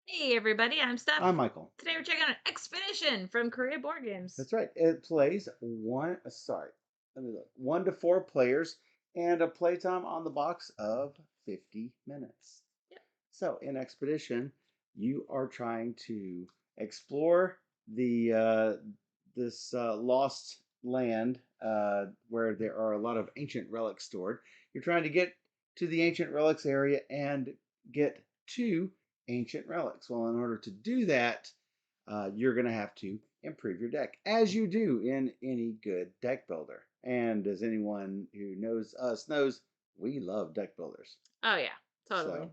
Hey everybody, I'm Steph. I'm Michael. Today we're checking out Expedition from Korea Board Games. That's right. It plays let me look. 1 to 4 players and a playtime on the box of 50 minutes. Yep. So in Expedition, you are trying to explore the this lost land where there are a lot of ancient relics stored. You're trying to get to the ancient relics area and get two ancient relics. Well, in order to do that, you're going to have to improve your deck, as you do in any good deck builder. And as anyone who knows us knows, we love deck builders. Oh yeah, totally.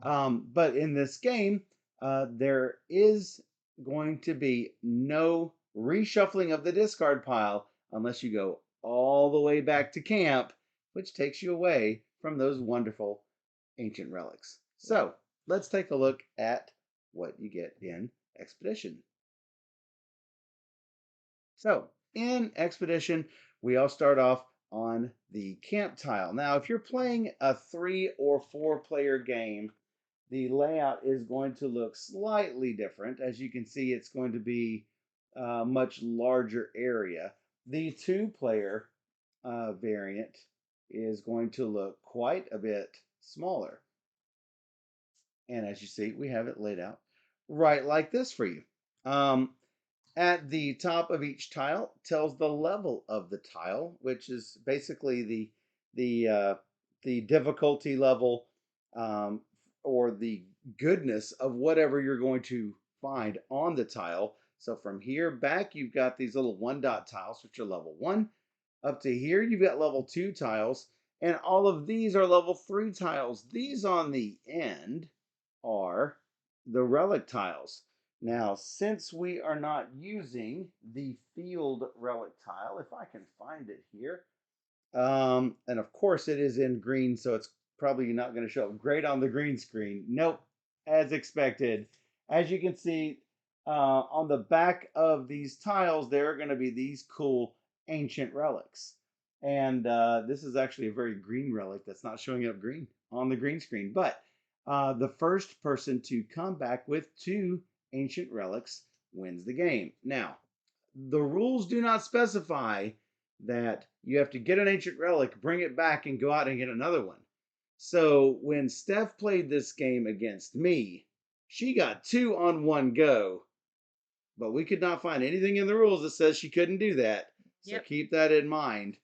So, but in this game, there is going to be no reshuffling of the discard pile unless you go all the way back to camp, which takes you away from those wonderful ancient relics. Yep. So, let's take a look at what you get in Expedition. So in Expedition, we all start off on the camp tile. Now, if you're playing a 3 or 4 player game, the layout is going to look slightly different. As you can see, it's going to be a much larger area. The 2 player variant is going to look quite a bit smaller. And as you see, we have it laid out right like this for you. Um, at the top of each tile tells the level of the tile, which is basically the uh, the difficulty level um, or the goodness of whatever you're going to find on the tile. So from here back, you've got these little 1 dot tiles, which are level 1. Up to here, you've got level 2 tiles, and all of these are level 3 tiles. These on the end are the relic tiles. Now, since we are not using the field relic tile, if I can find it here, and of course it is in green, so it's probably not going to show up great on the green screen. Nope, as expected. As you can see on the back of these tiles, there are going to be these cool ancient relics. And this is actually a very green relic that's not showing up green on the green screen. But the first person to come back with 2 ancient relics wins the game. Now, the rules do not specify that you have to get an ancient relic, bring it back, and go out and get another one. So when Steph played this game against me, she got 2 on 1 go, but we could not find anything in the rules that says she couldn't do that. So Yep. keep that in mind.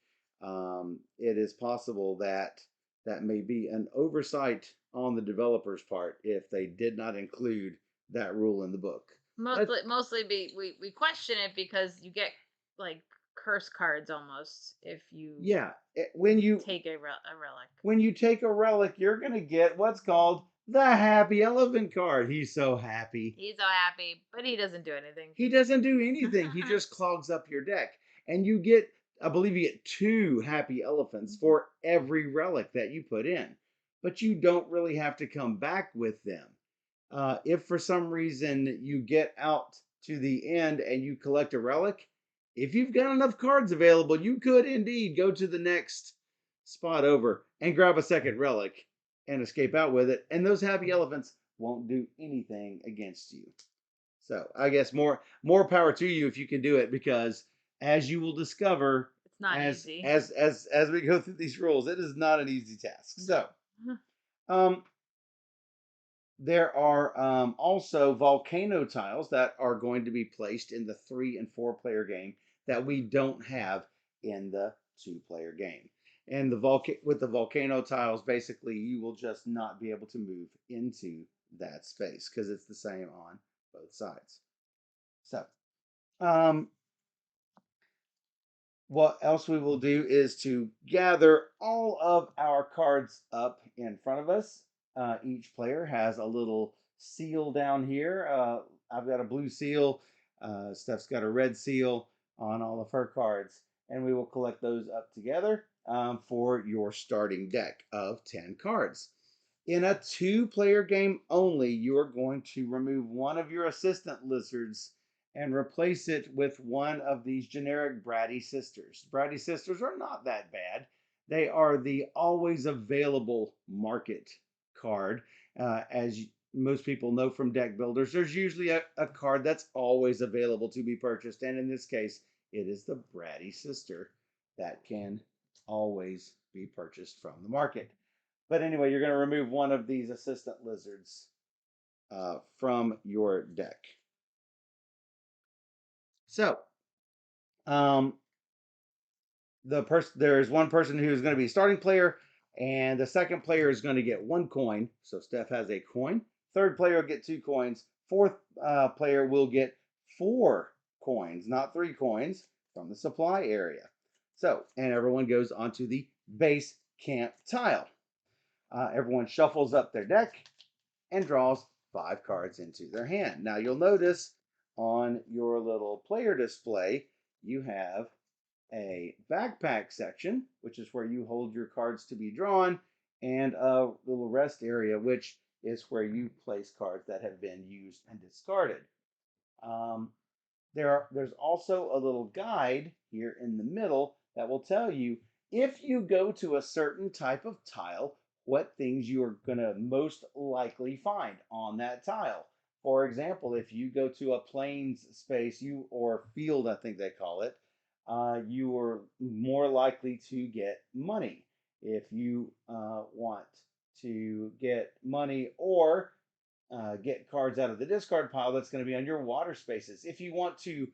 It is possible that that may be an oversight on the developer's part if they did not include that rule in the book. Let's Mostly we question it because you get like curse cards almost if you yeah, when you take a relic. take a relic, you're gonna get what's called the happy elephant card. He's so happy. He's so happy, but he doesn't do anything. He doesn't do anything. He just clogs up your deck. And you get, I believe you get 2 happy elephants for every relic that you put in. But you don't really have to come back with them. If for some reason you get out to the end and you collect a relic, if you've got enough cards available, you could indeed go to the next spot over and grab a second relic and escape out with it. And those happy elephants won't do anything against you. So I guess more power to you if you can do it, because as you will discover It's not easy. as we go through these rules, it is not an easy task. So No. um, there are also volcano tiles that are going to be placed in the 3 and 4 player game that we don't have in the 2 player game. And with the volcano tiles, basically you will just not be able to move into that space because it's the same on both sides. So, um, what else we will do is to gather all of our cards up in front of us. Each player has a little seal down here. I've got a blue seal. Steph's got a red seal on all of her cards. And we will collect those up together for your starting deck of 10 cards. In a 2 player game only, you are going to remove one of your assistant lizards and replace it with one of these generic Bratty Sisters. Bratty Sisters are not that bad. They are the always available market card. As most people know from deck builders, there's usually a card that's always available to be purchased. And in this case, it is the Bratty Sister that can always be purchased from the market. But anyway, you're going to remove one of these assistant lizards from your deck. So, um, there's one person who's going to be starting player, and the second player is going to get 1 coin. So Steph has a coin. Third player will get 2 coins. Fourth player will get 4 coins, not 3 coins, from the supply area. So, and everyone goes onto the base camp tile. Everyone shuffles up their deck and draws 5 cards into their hand. Now you'll notice on your little player display, you have a backpack section, which is where you hold your cards to be drawn, and a little rest area, which is where you place cards that have been used and discarded. Um, there's also a little guide here in the middle that will tell you if you go to a certain type of tile, what things you are going to most likely find on that tile. For example, if you go to a plains space, or field, I think they call it, you are more likely to get money. If you want to get money or get cards out of the discard pile, that's going to be on your water spaces. If you want to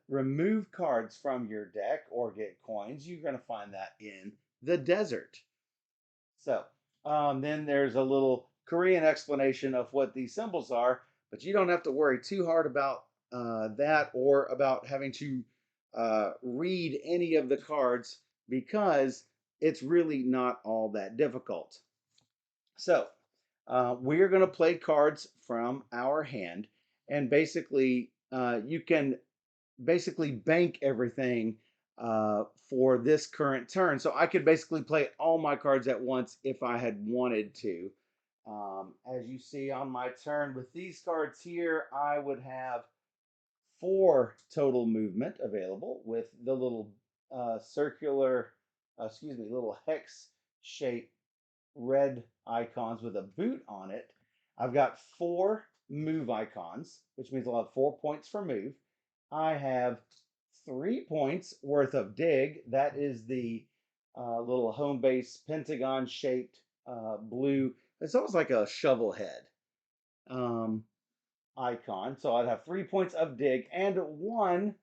remove cards from your deck or get coins, you're going to find that in the desert. So then there's a little Korean explanation of what these symbols are, but you don't have to worry too hard about that or about having to read any of the cards because it's really not all that difficult. So we are going to play cards from our hand, and basically you can basically bank everything for this current turn. So I could basically play all my cards at once if I had wanted to. As you see on my turn with these cards here, I would have 4 total movement available with the little little hex shaped red icons with a boot on it. I've got 4 move icons, which means I'll have 4 points for move. I have 3 points worth of dig. That is the little home base pentagon shaped blue. It's almost like a shovel head icon. So I'd have 3 points of dig and 1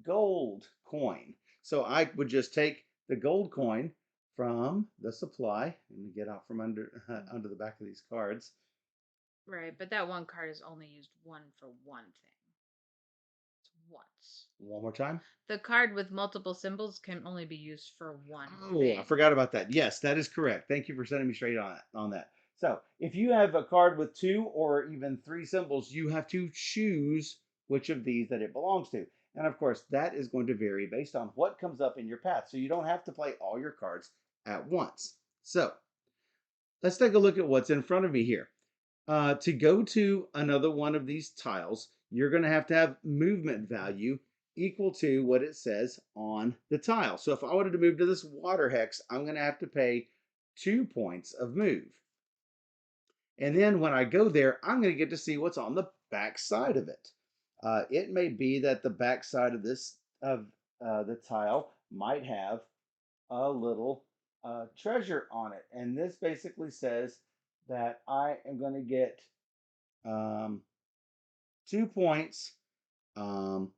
gold coin. So I would just take the gold coin from the supply. Let me get out from under the back of these cards. Right, but that one card is only used one for one thing. It's once. One more time. The card with multiple symbols can only be used for one Oh, I thing. forgot about that. Yes, that is correct. Thank you for setting me straight on that. So if you have a card with 2 or even 3 symbols, you have to choose which of these that it belongs to. And of course, that is going to vary based on what comes up in your path. So you don't have to play all your cards at once. So let's take a look at what's in front of me here. To go to another one of these tiles, you're going to have movement value equal to what it says on the tile. So if I wanted to move to this water hex, I'm going to have to pay 2 points of move. And then when I go there, I'm going to get to see what's on the back side of it. It may be that the back side of the tile might have a little treasure on it. And this basically says that I am going to get 2 points. Um,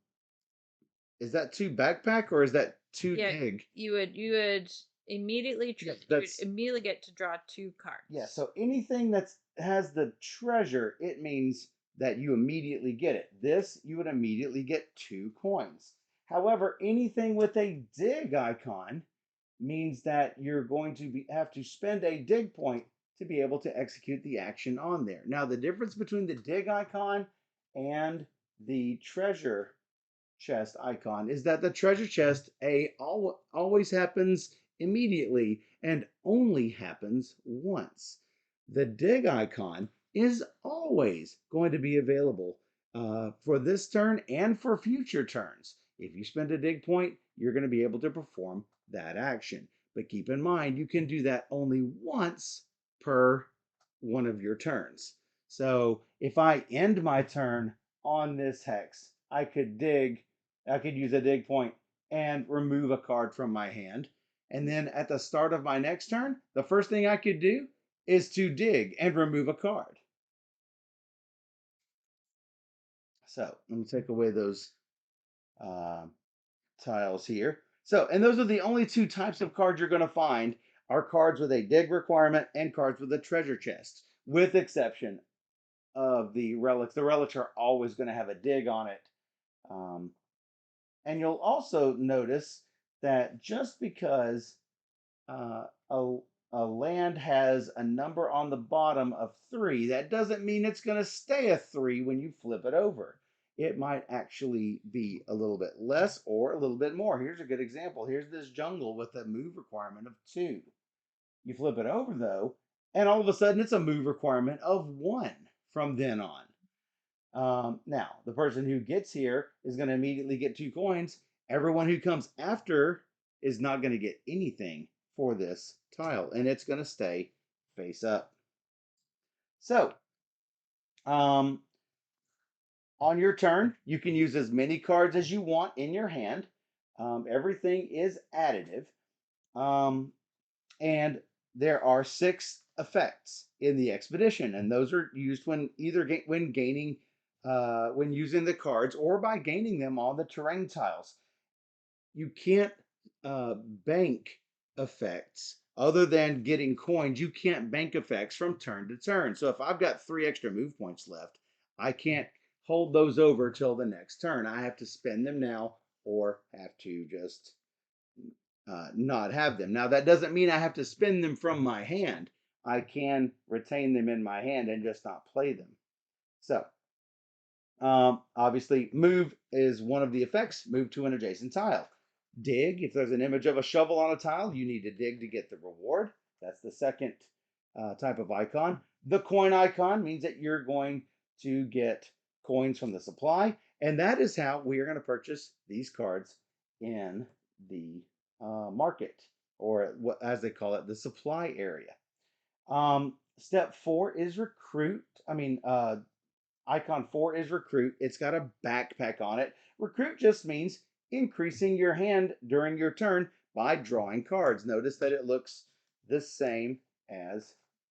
is that 2 backpack or is that 2 Yeah, dig? you would immediately Yes, you would that's immediately get to draw 2 cards. yeah. So anything that has the treasure, it means that you immediately get it. This you would immediately get 2 coins. However, anything with a dig icon means that you're going to have to spend a dig point to be able to execute the action on there. Now, the difference between the dig icon and the treasure chest icon is that the treasure chest always happens immediately and only happens once. The dig icon is always going to be available for this turn and for future turns. If you spend a dig point, you're going to be able to perform that action. But keep in mind, you can do that only once per one of your turns. So if I end my turn on this hex, I could use a dig point and remove a card from my hand. And then at the start of my next turn, the first thing I could do is to dig and remove a card. So let me take away those uh, tiles here. So, and those are the only two types of cards you're going to find are cards with a dig requirement and cards with a treasure chest, with exception of the relics. The relics are always going to have a dig on it. Um, and you'll also notice that just because uh, a, a land has a number on the bottom of 3, that doesn't mean it's going to stay a 3 when you flip it over. It might actually be a little bit less or a little bit more. Here's a good example. Here's this jungle with a move requirement of 2. You flip it over though, and all of a sudden it's a move requirement of 1 from then on. Now, the person who gets here is going to immediately get 2 coins. Everyone who comes after is not going to get anything for this tile, and it's going to stay face up. So, um, on your turn, you can use as many cards as you want in your hand. Everything is additive. Um, and there are 6 effects in the expedition, and those are used when when gaining when using the cards or by gaining them on the terrain tiles. You can't bank effects other than getting coins. You can't bank effects from turn to turn. So if I've got 3 extra move points left, I can't hold those over till the next turn. I have to spend them now or have to just not have them. Now, that doesn't mean I have to spend them from my hand. I can retain them in my hand and just not play them. So, obviously, move is one of the effects. Move to an adjacent tile. Dig, if there's an image of a shovel on a tile, you need to dig to get the reward. That's the second type of icon. The coin icon means that you're going to get coins from the supply. And that is how we are going to purchase these cards in the market, or what, as they call it, the supply area. Step 4 is recruit. Icon 4 is recruit. It's got a backpack on it. Recruit just means increasing your hand during your turn by drawing cards. Notice that it looks the same as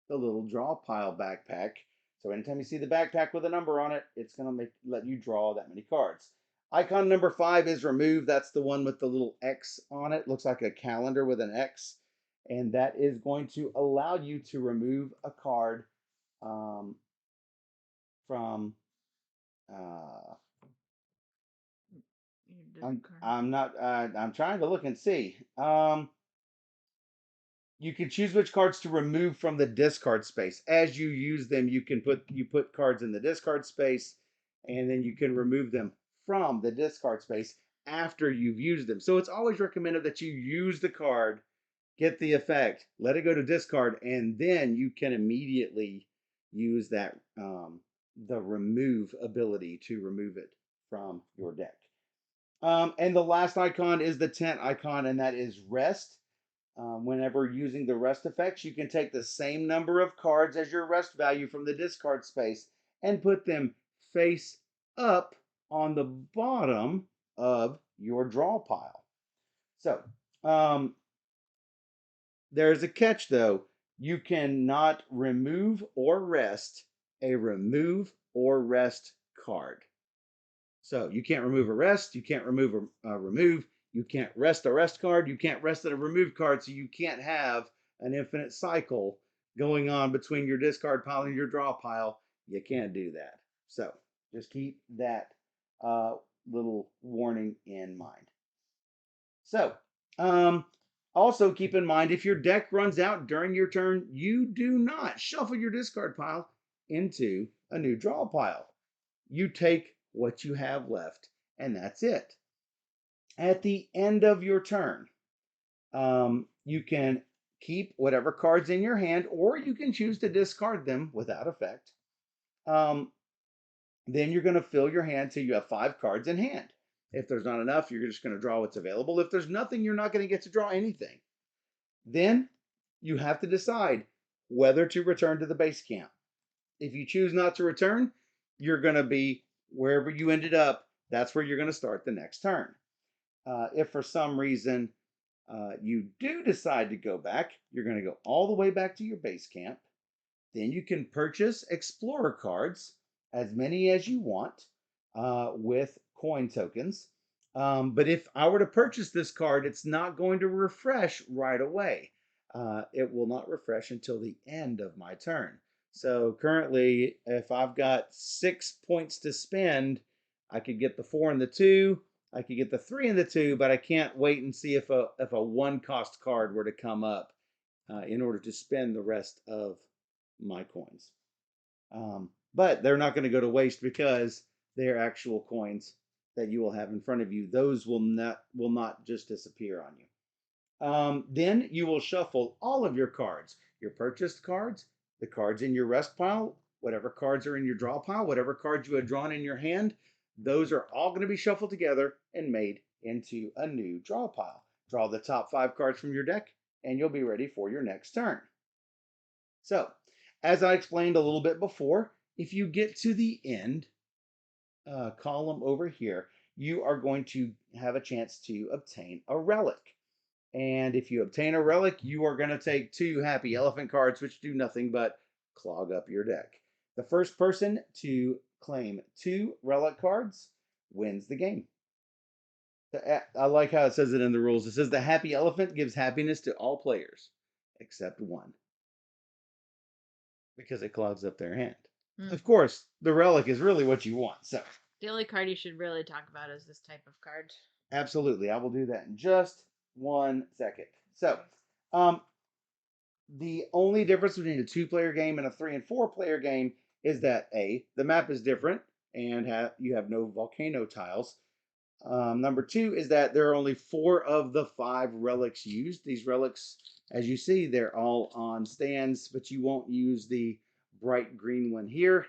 the little draw pile backpack. So anytime you see the backpack with a number on it, it's going to let you draw that many cards. Icon number 5 is remove. That's the one with the little X on it. Looks like a calendar with an X. And that is going to allow you to remove a card from I'm not I'm trying to look and see. You can choose which cards to remove from the discard space. As you use them, you put cards in the discard space, and then you can remove them from the discard space after you've used them. So it's always recommended that you use the card, get the effect, let it go to discard, and then you can immediately use that the remove ability to remove it from your deck. And the last icon is the tent icon, and that is rest. Whenever using the rest effects, you can take the same number of cards as your rest value from the discard space and put them face up on the bottom of your draw pile. So, there's a catch though. You cannot remove or rest a remove or rest card. So you can't remove a rest, you can't remove a remove, you can't rest a rest card, you can't rest a remove card, so you can't have an infinite cycle going on between your discard pile and your draw pile. You can't do that. So just keep that little warning in mind. So, also keep in mind if your deck runs out during your turn, you do not shuffle your discard pile into a new draw pile. You take what you have left, and that's it. At the end of your turn, you can keep whatever cards in your hand, or you can choose to discard them without effect. Um, then you're going to fill your hand till you have 5 cards in hand. If there's not enough, you're just going to draw what's available. If there's nothing, you're not going to get to draw anything. Then you have to decide whether to return to the base camp. If you choose not to return, you're going to be wherever you ended up. That's where you're going to start the next turn. If for some reason you do decide to go back, you're going to go all the way back to your base camp. Then you can purchase Explorer cards, as many as you want, with coin tokens. But if I were to purchase this card, it's not going to refresh right away. It will not refresh until the end of my turn. So currently, if I've got 6 points to spend, I could get the 4 and the 2. I could get the 3 and the 2, but I can't wait and see if a one cost card were to come up in order to spend the rest of my coins. But they're not going to go to waste because they're actual coins that you will have in front of you. Those will not just disappear on you. Then you will shuffle all of your cards, your purchased cards, the cards in your rest pile, whatever cards are in your draw pile, whatever cards you had drawn in your hand. Those are all going to be shuffled together and made into a new draw pile. Draw the top 5 cards from your deck, and you'll be ready for your next turn. So, as I explained a little bit before, if you get to the end column over here, you are going to have a chance to obtain a relic. And if you obtain a relic, you are going to take 2 Happy Elephant cards, which do nothing but clog up your deck. The first person to claim 2 relic cards wins the game. I like how it says it in the rules. It says the Happy Elephant gives happiness to all players except one, because it clogs up their hand. Of course, the relic is really what you want. So The only card you should really talk about is this type of card. absolutely, I will do that in just 1 second. So, the only difference between a 2-player game and a 3 and 4-player game is that the map is different and you have no volcano tiles. Number 2 is that there are only 4 of the 5 relics used. These relics, as you see, they're all on stands, but you won't use the bright green one here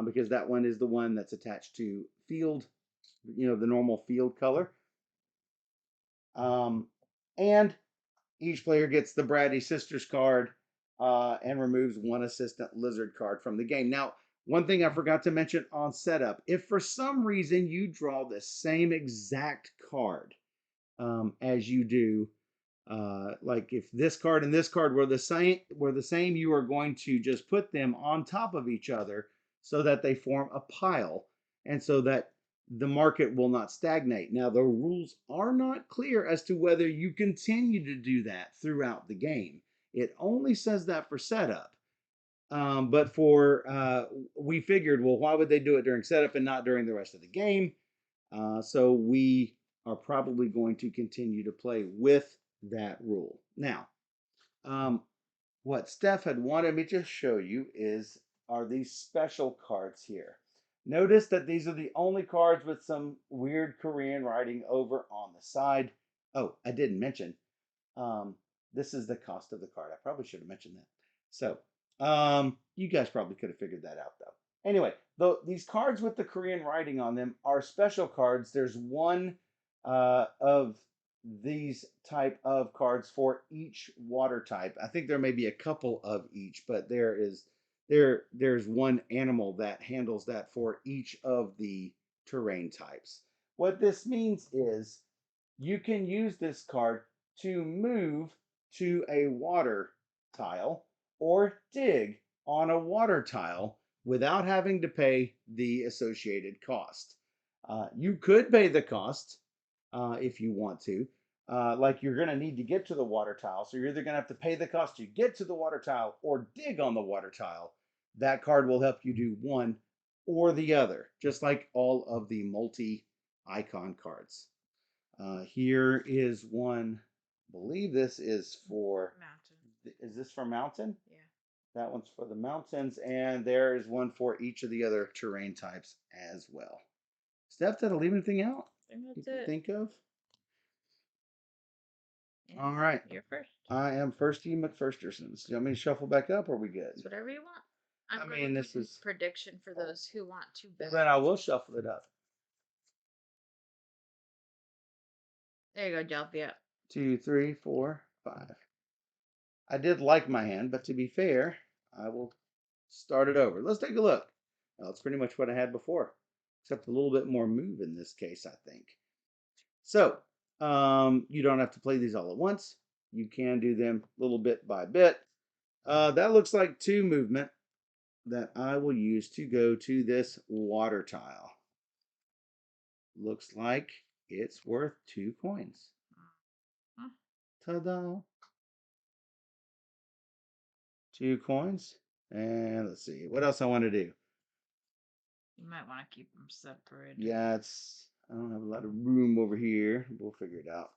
because that one is the one that's attached to field, the normal field color. And each player gets the Bratty Sisters card and removes 1 assistant lizard card from the game. Now, one thing I forgot to mention on setup, if for some reason you draw the same exact card as you do, like if this card and this card were the same, you are going to just put them on top of each other so that they form a pile, and so that the market will not stagnate. Now, the rules are not clear as to whether you continue to do that throughout the game. It only says that for setup. But we figured, well, why would they do it during setup and not during the rest of the game? So we are probably going to continue to play with that rule. Now, what Steph had wanted me to show you are these special cards here. Notice that these are the only cards with some weird Korean writing over on the side. Oh, I didn't mention, this is the cost of the card. I probably should have mentioned that. So, you guys probably could have figured that out though. Anyway, these cards with the Korean writing on them are special cards. There's one of these type of cards for each water type. I think there may be a couple of each, but there's one animal that handles that for each of the terrain types. What this means is you can use this card to move to a water tile or dig on a water tile without having to pay the associated cost. You could pay the cost if you want to. Like you're going to need to get to the water tile. So you're either going to have to pay the cost to get to the water tile or dig on the water tile. That card will help you do one or the other, just like all of the multi-icon cards. Here is one, I believe this is for Mountain. Is this for mountain? Yeah. That one's for the mountains, and there is one for each of the other terrain types as well. Steph, did I leave anything out? I think You that's can it. think of? And All right. you're first. I am Firsty McFirstersons. Do you want me to shuffle back up, or are we good? It's whatever you want. I I'm mean, going to this put in is. prediction for those who want to Well, bet. then I will shuffle it up. There you go, Delphia. 2, 3, 4, 5. I did like my hand, but to be fair, I will start it over. Let's take a look. Well, it's pretty much what I had before, except a little bit more move in this case, I think. So you don't have to play these all at once. You can do them little bit by bit. That looks like 2 movement that I will use to go to this water tile. Looks like it's worth 2 coins. Huh? Ta-da! 2 coins. And let's see, what else I want to do? You might want to keep them separated. Yeah, I don't have a lot of room over here. We'll figure it out.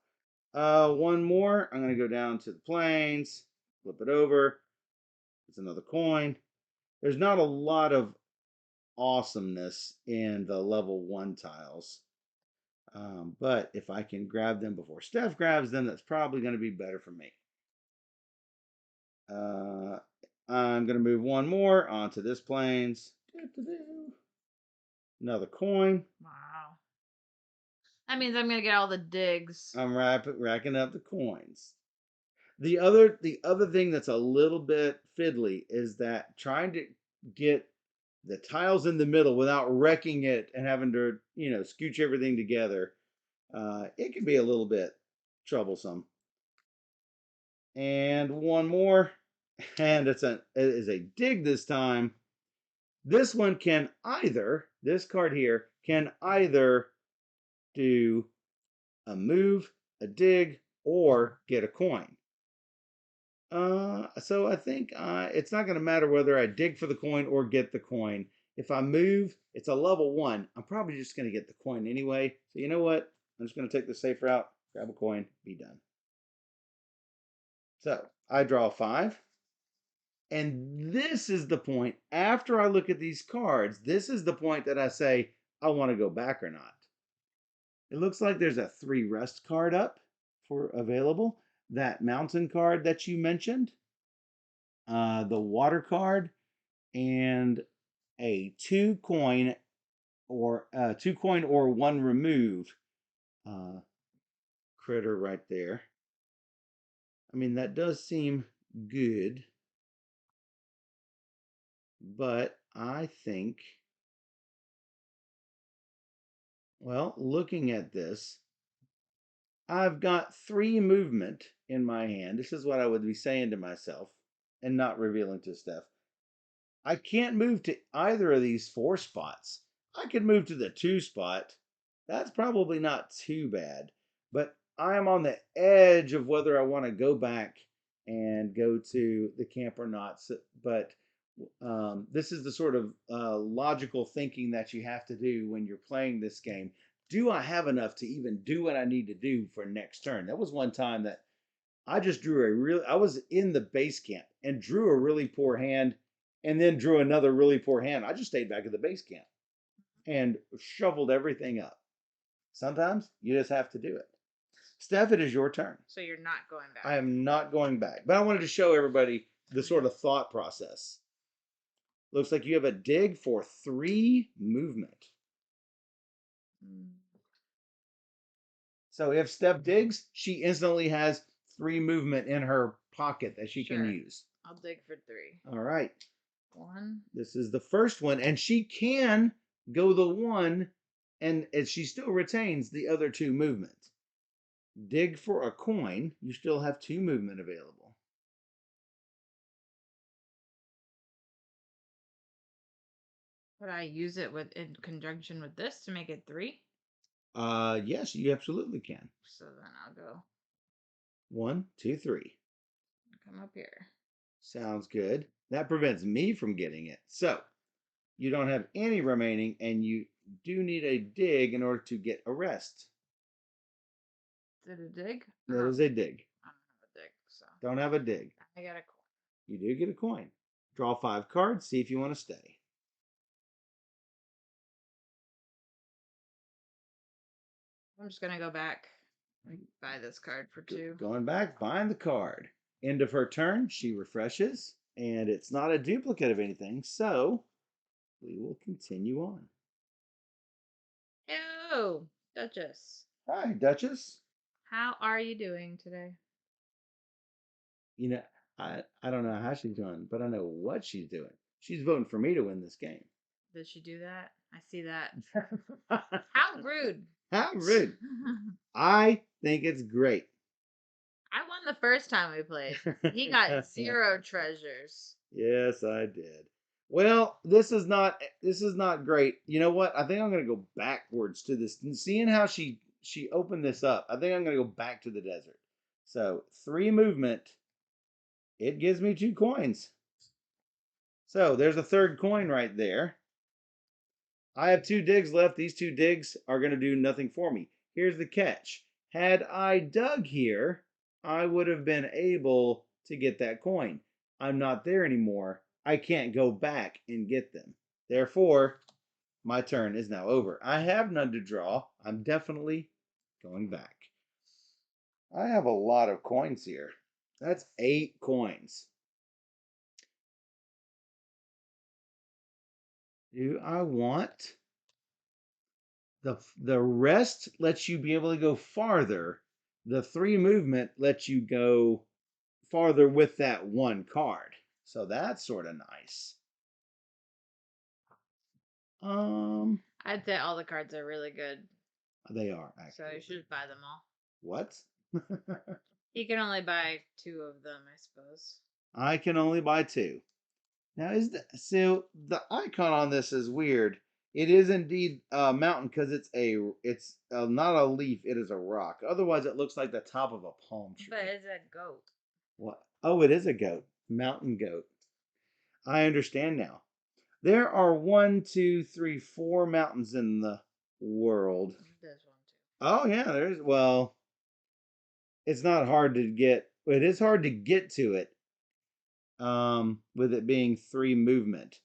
One more. I'm gonna go down to the plains, flip it over. It's another coin. There's not a lot of awesomeness in the level 1 tiles. But if I can grab them before Steph grabs them, that's probably going to be better for me. I'm going to move one more onto this plains. Another coin. Wow. That means I'm gonna get all the digs. I'm racking up the coins. The other thing that's a little bit fiddly is that trying to get the tiles in the middle without wrecking it and having to scooch everything together, it can be a little bit troublesome. And one more, and it is a dig this time. This one can either, this card here can either do a move, a dig, or get a coin. So I think it's not going to matter whether I dig for the coin or get the coin. If I move, it's a level 1. I'm probably just going to get the coin anyway. So you know what? I'm just going to take the safe route, grab a coin, be done. So I draw 5. And this is the point, after I look at these cards, this is the point that I say, I want to go back or not. It looks like there's a 3 rest card up for available. That mountain card that you mentioned, the water card, and a 2 coin or 1 remove critter right there. I mean, that does seem good, but I think, well, looking at this, I've got 3 movement in my hand. This is what I would be saying to myself and not revealing to Steph. I can't move to either of these 4 spots. I could move to the 2 spot. That's probably not too bad. But I am on the edge of whether I want to go back and go to the camp or not. But this is the sort of logical thinking that you have to do when you're playing this game. Do I have enough to even do what I need to do for next turn? That was one time that I was in the base camp and drew a really poor hand and then drew another really poor hand. I just stayed back at the base camp and shoveled everything up. Sometimes you just have to do it. Steph, it is your turn. So you're not going back. I am not going back, but I wanted to show everybody the sort of thought process. Looks like you have a dig for 3 movement. So if Steph digs, she instantly has 3 movement in her pocket that she can use. I'll dig for 3. All right. 1. This is the first one, and she can go the 1, and she still retains the other 2 movement. Dig for a coin. You still have 2 movement available. Would I use it in conjunction with this to make it 3? Yes, you absolutely can. So then I'll go 1, 2, 3. come up here. Sounds good. That prevents me from getting it. So you don't have any remaining, and you do need a dig in order to get a rest. Is it a dig? That is a dig. I don't have a dig, so Don't have a dig. I got a coin. You do get a coin. Draw 5 cards. See if you want to stay. I'm just gonna go back and buy this card for 2. Going back, buying the card. End of her turn, she refreshes, and it's not a duplicate of anything, so we will continue on. Hello, Duchess. Hi, Duchess. How are you doing today? You know, I don't know how she's doing, but I know what she's doing. She's voting for me to win this game. Did she do that? I see that. How rude. How rude. I think it's great. I won the first time we played. He got 0 treasures. Yes, I did. Well, this is not great. You know what? I think I'm gonna go backwards to this. And seeing how she opened this up, I think I'm gonna go back to the desert. So 3 movement. It gives me 2 coins. So there's a third coin right there. I have 2 digs left. These 2 digs are gonna do nothing for me. Here's the catch. Had I dug here, I would have been able to get that coin. I'm not there anymore. I can't go back and get them. Therefore, my turn is now over. I have none to draw. I'm definitely going back. I have a lot of coins here. That's 8 coins. Do I want the rest lets you be able to go farther. The 3 movement lets you go farther with that 1 card. So that's sort of nice. I'd say all the cards are really good. They are So actually. you should buy them all. What? You can only buy 2 of them, I suppose. I can only buy 2. Now so the icon on this is weird. It is indeed a mountain because it's not a leaf. It is a rock. Otherwise, it looks like the top of a palm tree. But it's a goat. What? Oh, it is a goat. Mountain goat. I understand now. There are 1, 2, 3, 4 mountains in the world. There's one too. Oh yeah, there's well. It's not hard to get. It is hard to get to it. With it being 3 movement.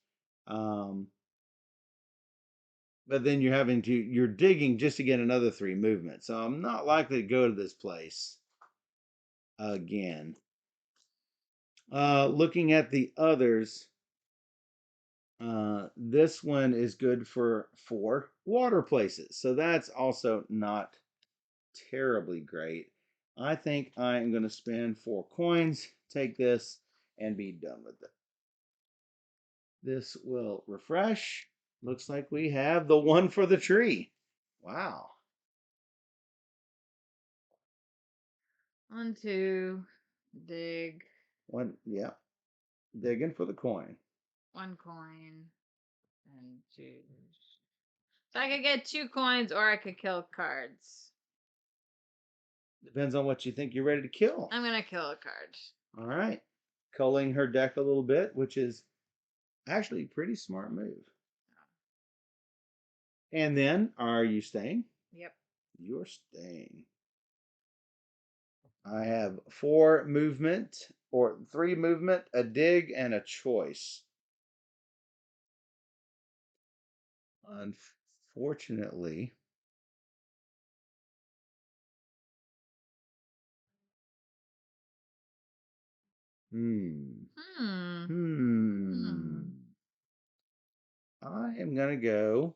But then you're digging just to get another 3 movement. So I'm not likely to go to this place again. Looking at the others, this one is good for 4 water places. So that's also not terribly great. I think I am going to spend 4 coins, take this, and be done with it. This will refresh. Looks like we have the one for the tree. Wow. 1, 2, dig. One, yeah. Digging for the coin. 1 coin. And 2. So I could get 2 coins or I could kill cards. Depends on what you think you're ready to kill. I'm going to kill a card. All right. Culling her deck a little bit, which is actually a pretty smart move. And then, are you staying? Yep. You're staying. I have 4 movement, or 3 movement, a dig, and a choice. Unfortunately, Hmm. I am going to go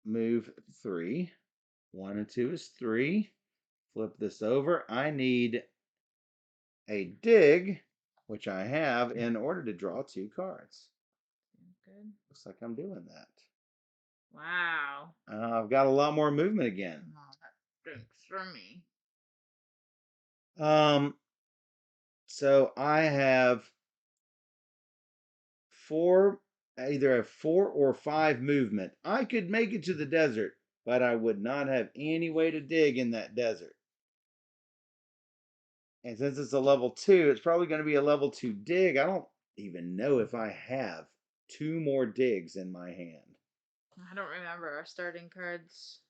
move 3. 1 and 2 is 3. Flip this over. I need a dig, which I have, in order to draw 2 cards. Good. Looks like I'm doing that. Wow. I've got a lot more movement again. Oh, that stinks for me. So I have 4, either have 4 or 5 movement. I could make it to the desert, but I would not have any way to dig in that desert. And since it's a level 2, it's probably going to be a level 2 dig. I don't even know if I have 2 more digs in my hand. I don't remember our starting cards.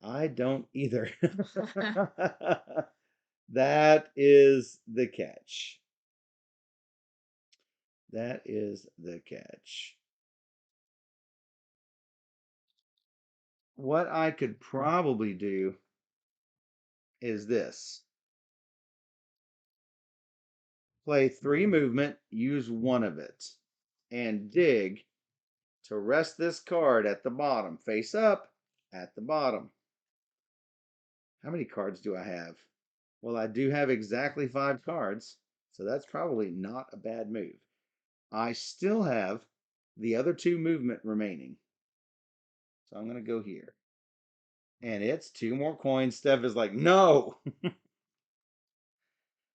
I don't either. That is the catch. That is the catch. What I could probably do is this. Play 3 movement, use 1 of it, and dig to rest this card at the bottom, face up at the bottom. How many cards do I have? Well, I do have exactly 5 cards, So that's probably not a bad move. I still have the other two movement remaining. So I'm going to go here. And it's two more coins. Steph is like, no.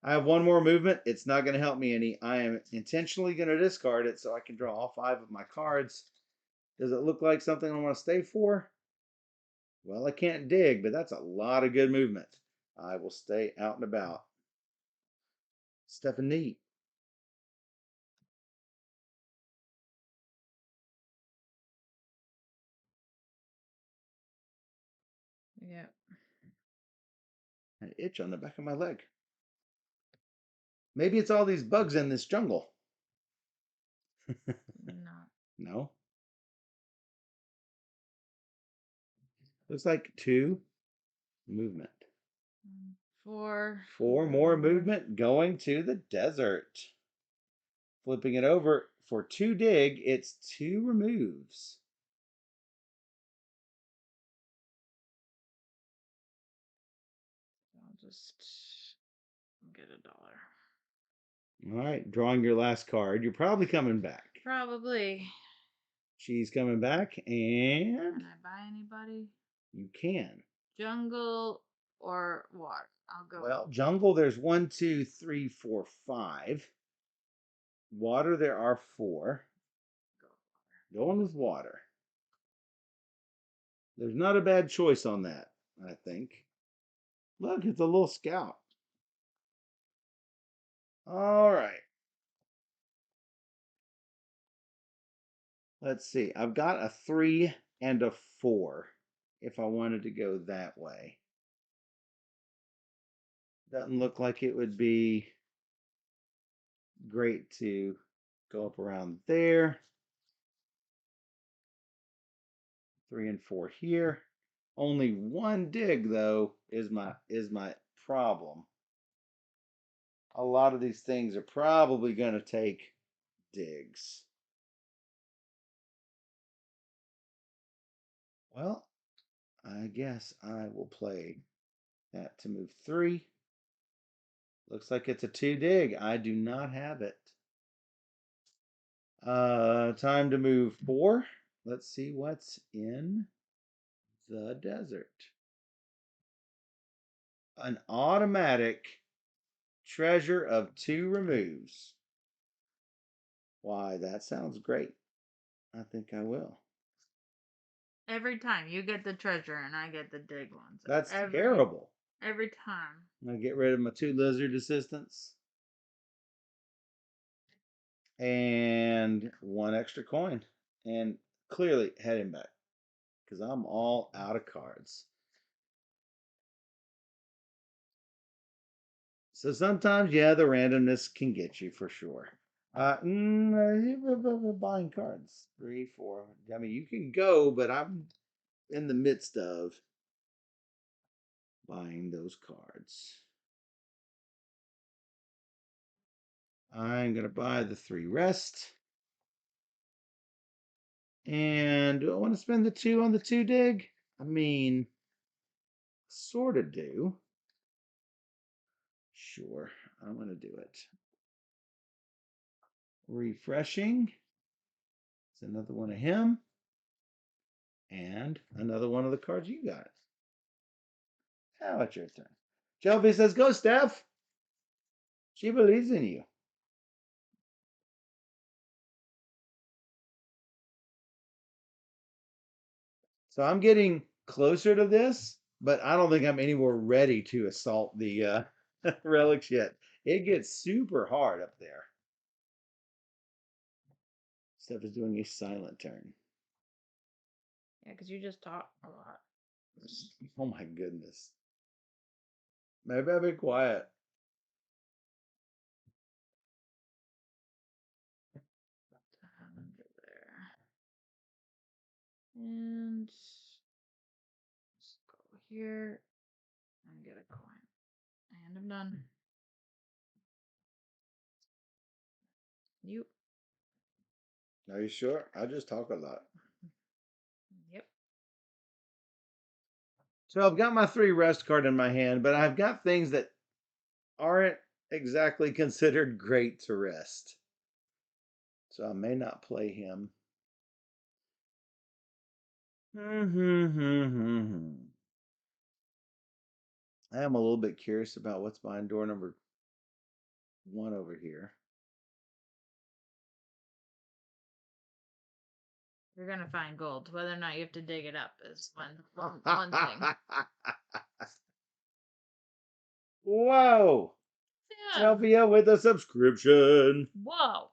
I have one more movement. It's not going to help me any. I am intentionally going to discard it so I can draw all 5 of my cards. Does it look like something I want to stay for? Well, I can't dig, but that's a lot of good movement. I will stay out and about. Stephanie. Yeah. An itch on the back of my leg. Maybe it's all these bugs in this jungle. No. No. Looks like 2 movement. 4. 4 more movement going to the desert. Flipping it over for 2 dig, it's 2 removes. I'll just get $1. All right, drawing your last card. You're probably coming back. Probably. She's coming back, and Can I buy anybody? you can. Jungle or water? I'll go. Well, jungle, there's 1, 2, 3, 4, 5. Water, there are 4. Going with water. There's not a bad choice on that, I think. Look, it's a little scout. All right. Let's see. I've got a 3 and a 4 if I wanted to go that way. Doesn't look like it would be great to go up around there. 3 and 4 here. Only 1 dig though is my problem. A lot of these things are probably going to take digs. Well, I guess I will play that to move 3. Looks like it's a 2 dig. I do not have it. Time to move 4. Let's see what's in the desert. An automatic treasure of 2 removes. Why, that sounds great. I think I will. Every time you get the treasure and I get the dig ones. That's terrible. Every time. I'm going to get rid of my 2 lizard assistants. And 1 extra coin. And clearly heading back. Because I'm all out of cards. So sometimes, yeah, the randomness can get you for sure. Buying cards. 3, 4. I mean, you can go, but I'm in the midst of buying those cards. I'm going to buy the 3 rest. And do I want to spend the 2 on the 2 dig? I mean, sort of do. Sure, I'm going to do it. Refreshing. It's another one of him. And another one of the cards you got. Now it's your turn. Shelby says, go, Steph. She believes in you. So I'm getting closer to this, but I don't think I'm anywhere ready to assault the relics yet. It gets super hard up there. Steph is doing a silent turn. Yeah, because you just talk a lot. Oh my goodness. Maybe I'll be quiet. Under there. And just go here and get a coin. And I'm done. You. Are you sure? I just talk a lot. Yep. So I've got my 3 rest card in my hand, but I've got things that aren't exactly considered great to rest. So I may not play him. I am a little bit curious about what's behind door number one over here. You're gonna find gold. Whether or not you have to dig it up is one thing. Whoa! Yeah. Shelvia with a subscription. Whoa.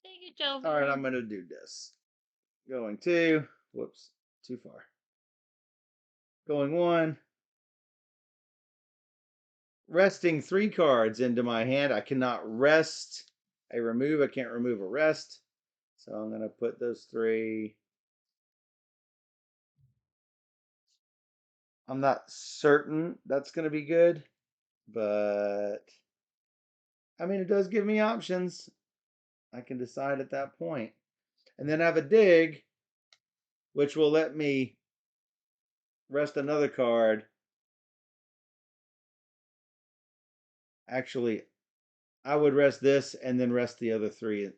Thank you, Jovi. All right, I'm going to do this. Going two. Whoops, too far. Going one. Resting 3 cards into my hand. I cannot rest a remove. I can't remove a rest. So I'm going to put those 3. I'm not certain that's going to be good, but I mean, it does give me options. I can decide at that point. And then I have a dig, which will let me rest another card. Actually, I would rest this and then rest the other 3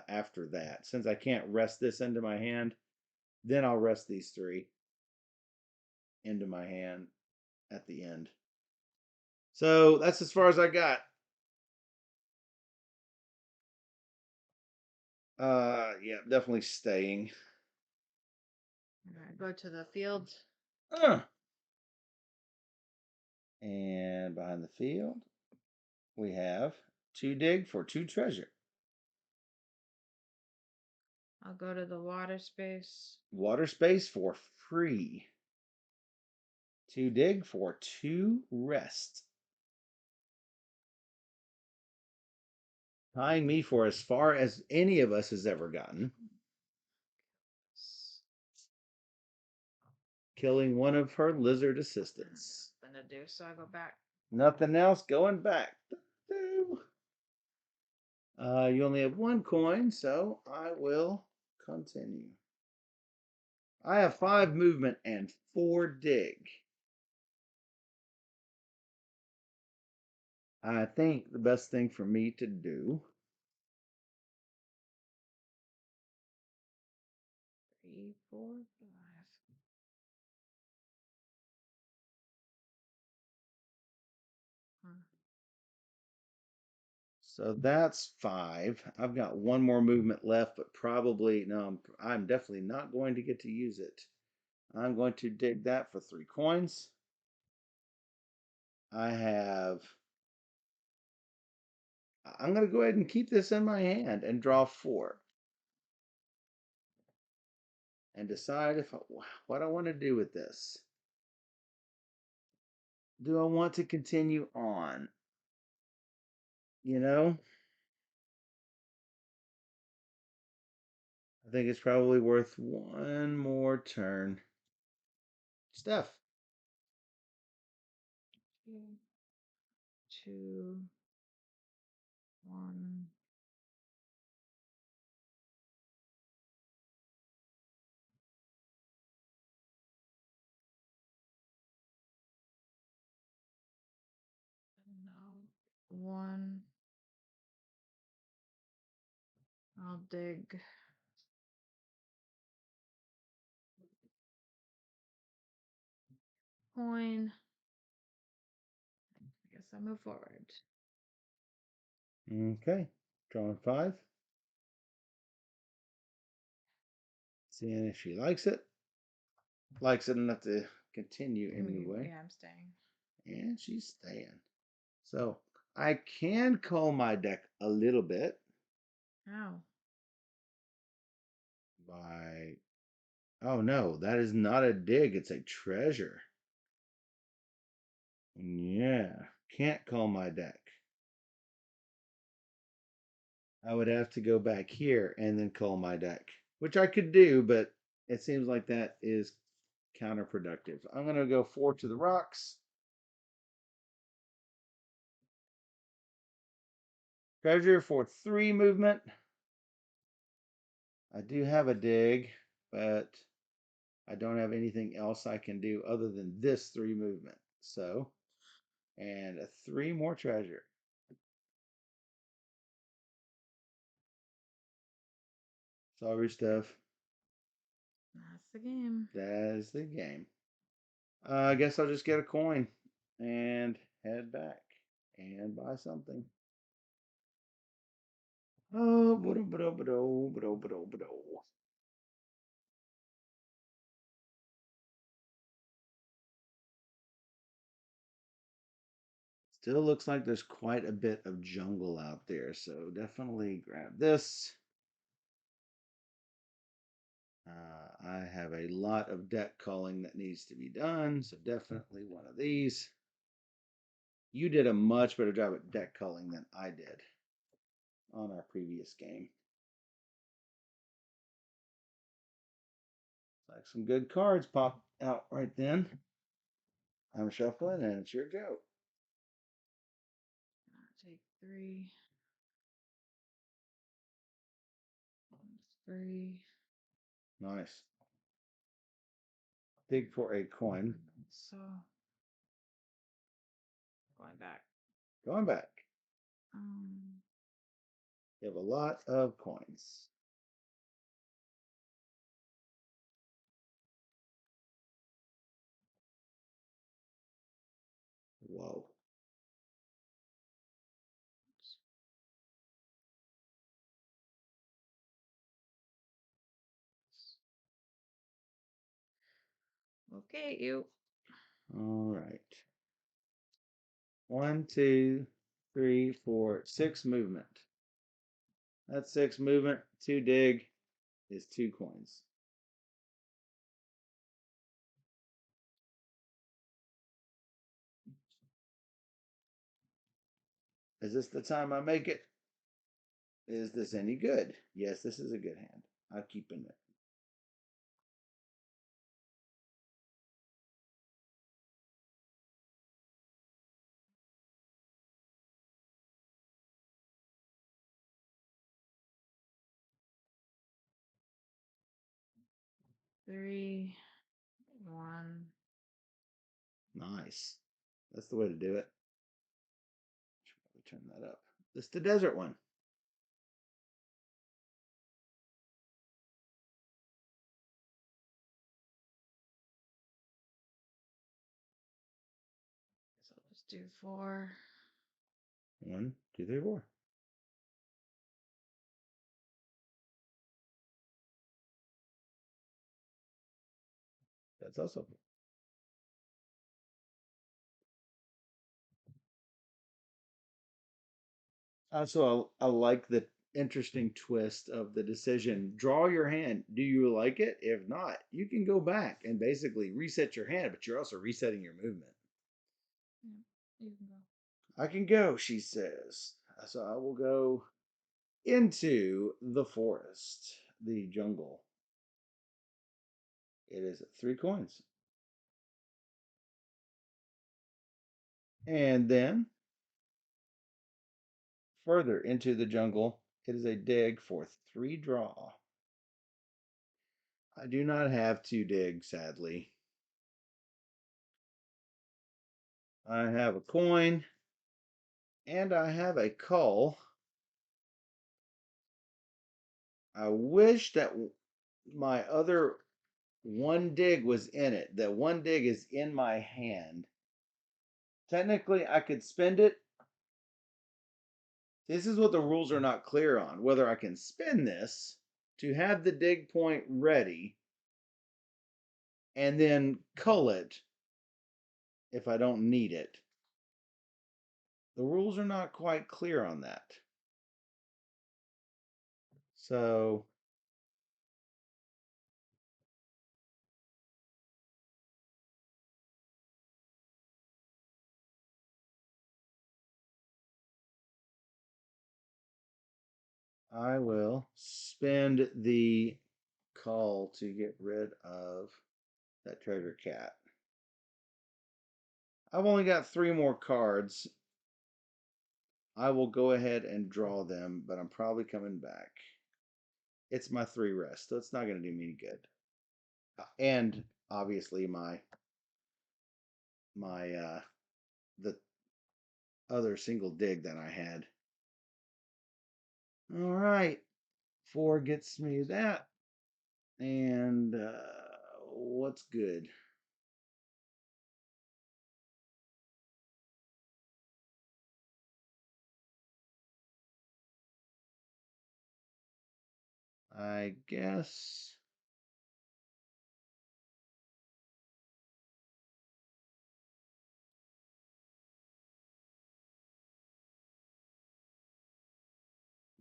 after that. Since I can't rest this into my hand, then I'll rest these 3 into my hand at the end. So that's as far as I got. Yeah, definitely staying. Go to the field. And behind the field, we have 2 dig for 2 treasure. I'll go to the water space. Water space for free. 2 dig for 2 rest. Tying me for as far as any of us has ever gotten. Killing one of her lizard assistants. Nothing to do, so I go back. Nothing else, going back. You only have 1 coin, so I will continue. I have 5 movement and 4 dig. I think the best thing for me to do 3, 4, 5. so that's 5. I've got 1 more movement left, but probably no. I'm definitely not going to get to use it. I'm going to dig that for 3 coins. I'm going to go ahead and keep this in my hand and draw 4. And decide what I want to do with this. Do I want to continue on? You know, I think it's probably worth 1 more turn. Steph. 2, 1. No. 1. I'll dig. Coin. I guess I'll move forward. Okay, drawing 5. Seeing if she likes it. Likes it enough to continue anyway. Yeah, I'm staying. And she's staying. So I can cull my deck a little bit How? by. Oh no, that is not a dig, it's a treasure. Yeah, can't cull my deck. I would have to go back here and then cull my deck, which I could do, but it seems like that is counterproductive. I'm going to go 4 to the rocks. Treasure for 3 movement. I do have a dig, but I don't have anything else I can do other than this 3 movement. So, and a 3 more treasure. Sorry, Steph. That's the game. That's the game. I guess I'll just get a coin and head back and buy something. Oh, still looks like there's quite a bit of jungle out there, so definitely grab this. I have a lot of deck calling that needs to be done, so definitely one of these. You did a much better job at deck culling than I did on our previous game. Like some good cards popped out right then. I'm shuffling and it's your go. I'll take 3. 3. Nice. Dig for a coin. So going back. Going back. Um, You have a lot of coins. Whoa. okay, you. All right. 1, 2, 3, 4, 6 movement. That's 6 movement. 2 dig is 2 coins. Is this the time I make it? Is this any good? Yes, this is a good hand. I'm keeping it. Three, 1. Nice. That's the way to do it. Should probably turn that up. This is the desert one. So I'll just do 4. 1, 2, 3, 4. That's also. Also, I like the interesting twist of the decision. Draw your hand. Do you like it? If not, you can go back and basically reset your hand, but you're also resetting your movement. Yeah, you can go. I can go, she says. So I will go into the forest, the jungle. It is 3 coins. And then further into the jungle, it is a dig for 3 draw. I do not have 2 dig, sadly. I have a coin and I have a cull. I wish that my other 1 dig was in it. That 1 dig is in my hand. Technically, I could spend it. This is what the rules are not clear on. Whether I can spend this to have the dig point ready and then cull it if I don't need it. The rules are not quite clear on that. So I will spend the call to get rid of that treasure cat. I've only got 3 more cards. I will go ahead and draw them, but I'm probably coming back. It's my 3 rest, so it's not going to do me any good. And obviously my the other single dig that I had. All right, 4 gets me that. And what's good? I guess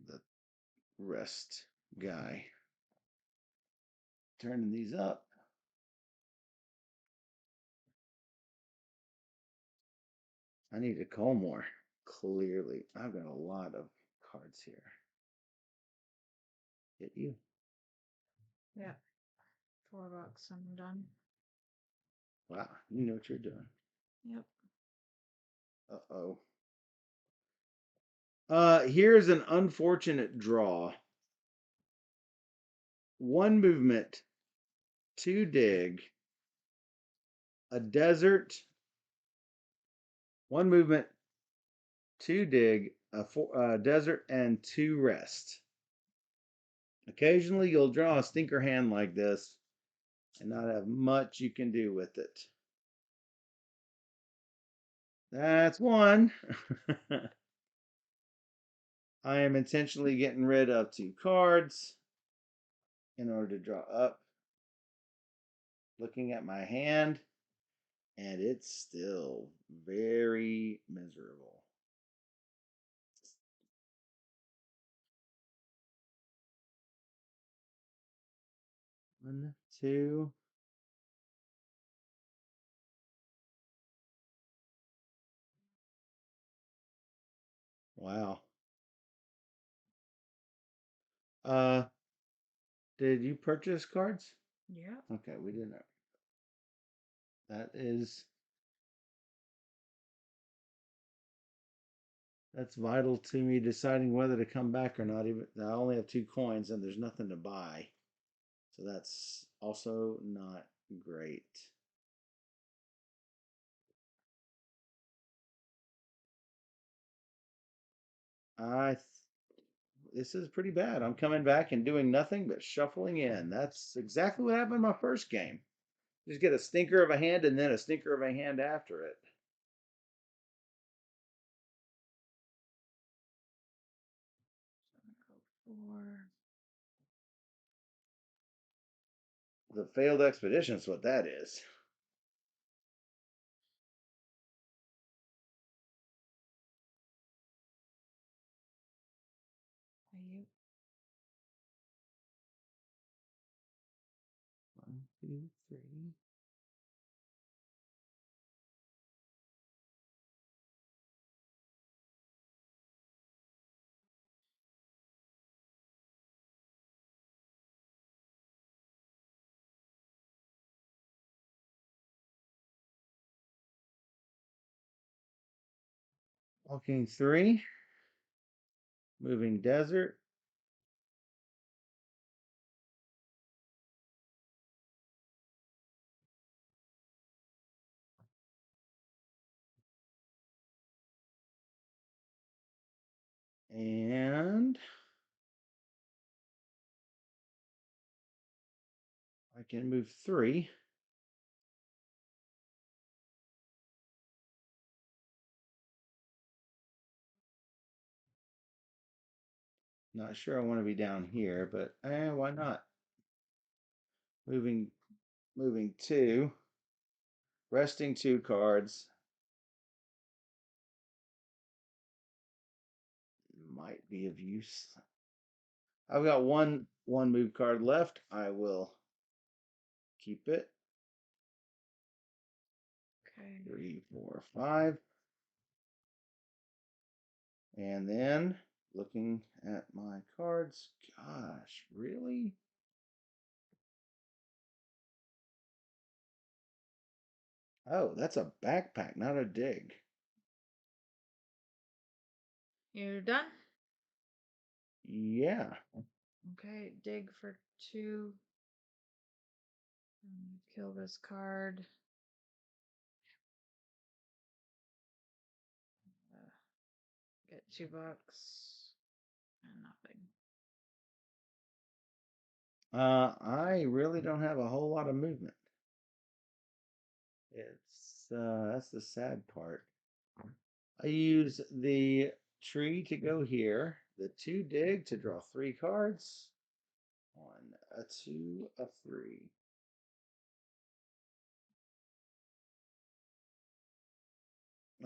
the rest guy. Turning these up. I need to call more. Clearly, I've got a lot of cards here. Hit you. Yeah. $4. I'm done. Wow, you know what you're doing. Yep. Uh-oh. Here's an unfortunate draw. 1 movement, 2 dig, a desert, 1 movement, 2 dig, a desert, and 2 rest. Occasionally, you'll draw a stinker hand like this and not have much you can do with it. That's 1. I am intentionally getting rid of 2 cards in order to draw up. Looking at my hand, and it's still very miserable. One, 2. Wow. Uh, did you purchase cards? Yeah. Okay, we didn't. That is that's vital to me deciding whether to come back or not. Even I only have 2 coins and there's nothing to buy, so that's also not great. I this is pretty bad. I'm coming back and doing nothing but shuffling in. That's exactly what happened in my first game. Just get a stinker of a hand and then a stinker of a hand after it. So I'm gonna go 4. The failed expedition is what that is. Are you? 1, 2, 3. Walking 3. Moving desert. And I can move 3. Not sure I want to be down here, but why not? Moving 2. Resting 2 cards. Might be of use. I've got one move card left. I will keep it. Okay. 3, 4, 5. And then looking at my cards. Gosh, really? Oh, that's a backpack, not a dig. You done? Yeah. Okay. Dig for 2. Kill this card. Get $2 and nothing. I really don't have a whole lot of movement. It's that's the sad part. I use the tree to go here, the 2 dig to draw 3 cards. 1, a 2, a 3.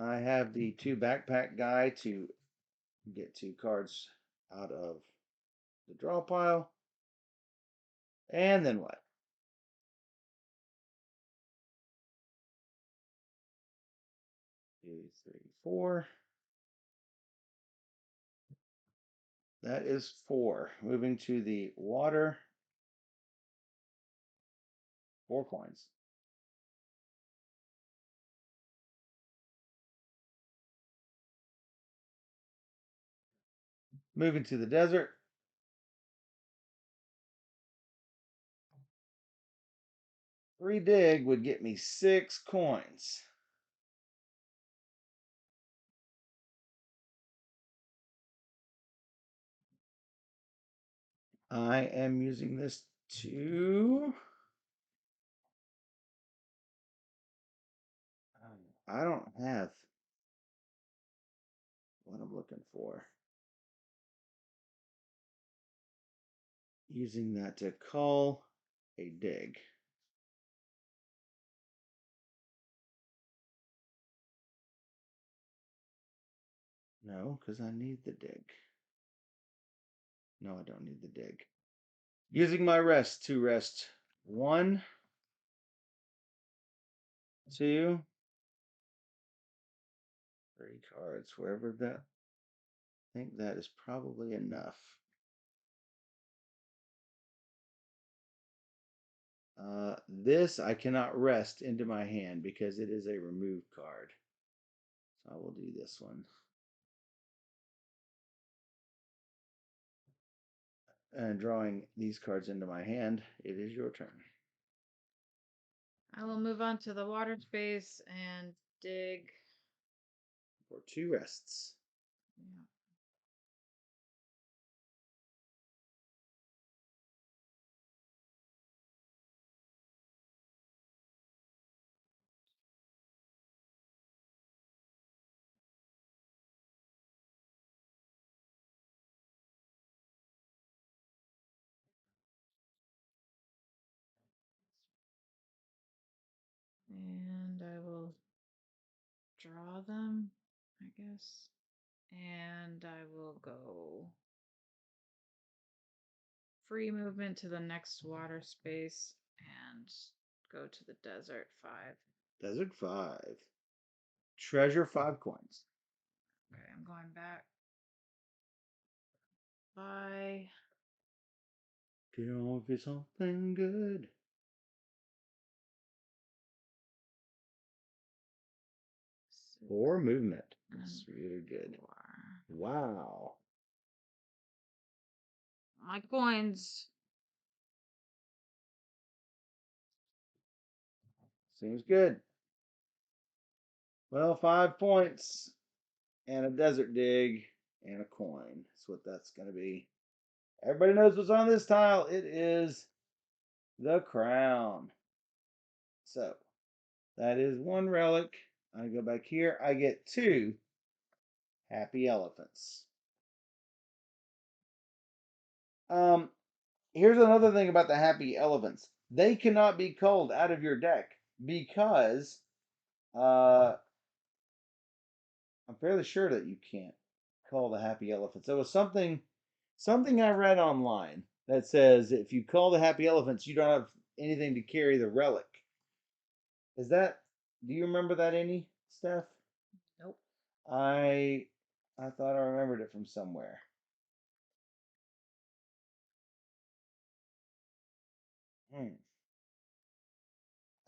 I have the 2 backpack guy to get 2 cards out of the draw pile. And then what? 2, 3, 4. That is 4. Moving to the water. 4 coins. Moving to the desert. 3 dig would get me 6 coins. I am using this to. I don't have what I'm looking for. Using that to call a dig. No, because I need the dig. No, I don't need the dig. Using my rest to rest 1, 2, 3 cards, wherever that. I think that is probably enough. This I cannot rest into my hand because it is a remove card. So I will do this one. And drawing these cards into my hand, it is your turn. I will move on to the water space and dig. For 2 rests. Yeah. And I will draw them, I guess. And I will go free movement to the next water space and go to the desert 5. Desert 5. Treasure 5 coins. Okay, I'm going back. Bye. Get on for something good. 4 movement. That's really good. 4. Wow. My coins. Seems good. Well, 5 points and a desert dig and a coin. That's what that's going to be. Everybody knows what's on this tile. It is the crown. So that is 1 relic. I go back here. I get 2 happy elephants. Here's another thing about the happy elephants. They cannot be culled out of your deck because I'm fairly sure that you can't cull the happy elephants. There was something I read online that says if you cull the happy elephants, you don't have anything to carry the relic. Is that? Do you remember that any, Steph? Nope. I thought I remembered it from somewhere.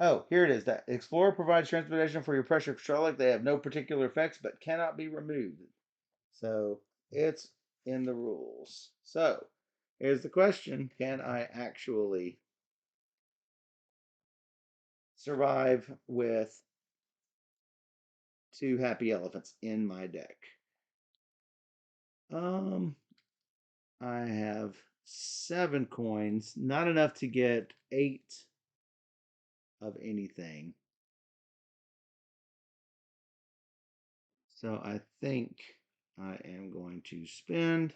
Oh, here it is. That Explorer provides transportation for your pressure control. They have no particular effects but cannot be removed. So it's in the rules. So here's the question: can I actually survive with 2 happy elephants in my deck? I have 7 coins. Not enough to get 8 of anything. So I think I am going to spend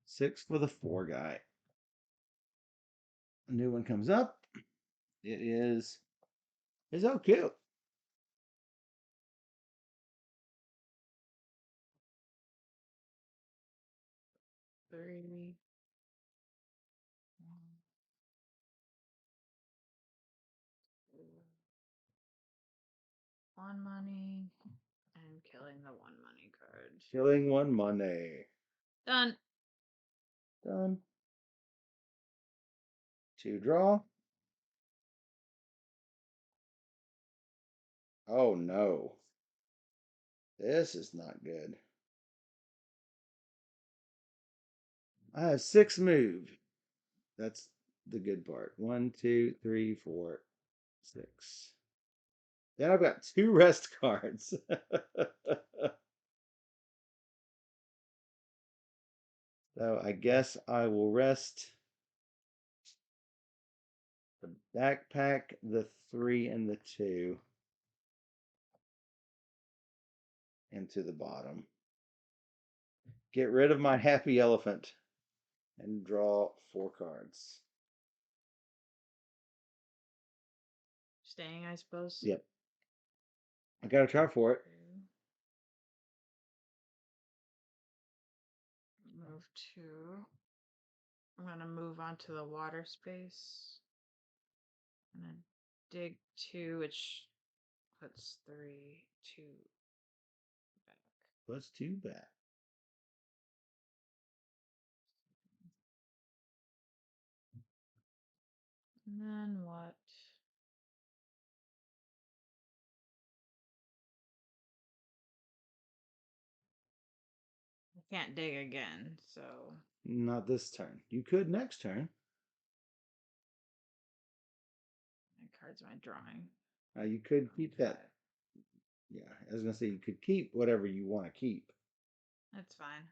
6 for the 4 guy. A new one comes up. It is so cute. Three. One, two. One money. I'm killing the one money card. Killing 1 money. Done. Done. 2 draw. Oh no. This is not good. I have 6 move. That's the good part. 1, 2, 3, 4, 6. Then I've got 2 rest cards. So I guess I will rest the backpack, the 3, and the 2 into the bottom. Get rid of my happy elephant and draw 4 cards. Staying, I suppose. Yep. I got to try for it. Move 2. I'm going to move on to the water space. I'm going to dig 2, which puts 3, 2 back. Plus 2 back. And then what? I can't dig again, so. Not this turn. You could next turn. My card's my drawing. You could keep that. Yeah, I was going to say you could keep whatever you want to keep. That's fine.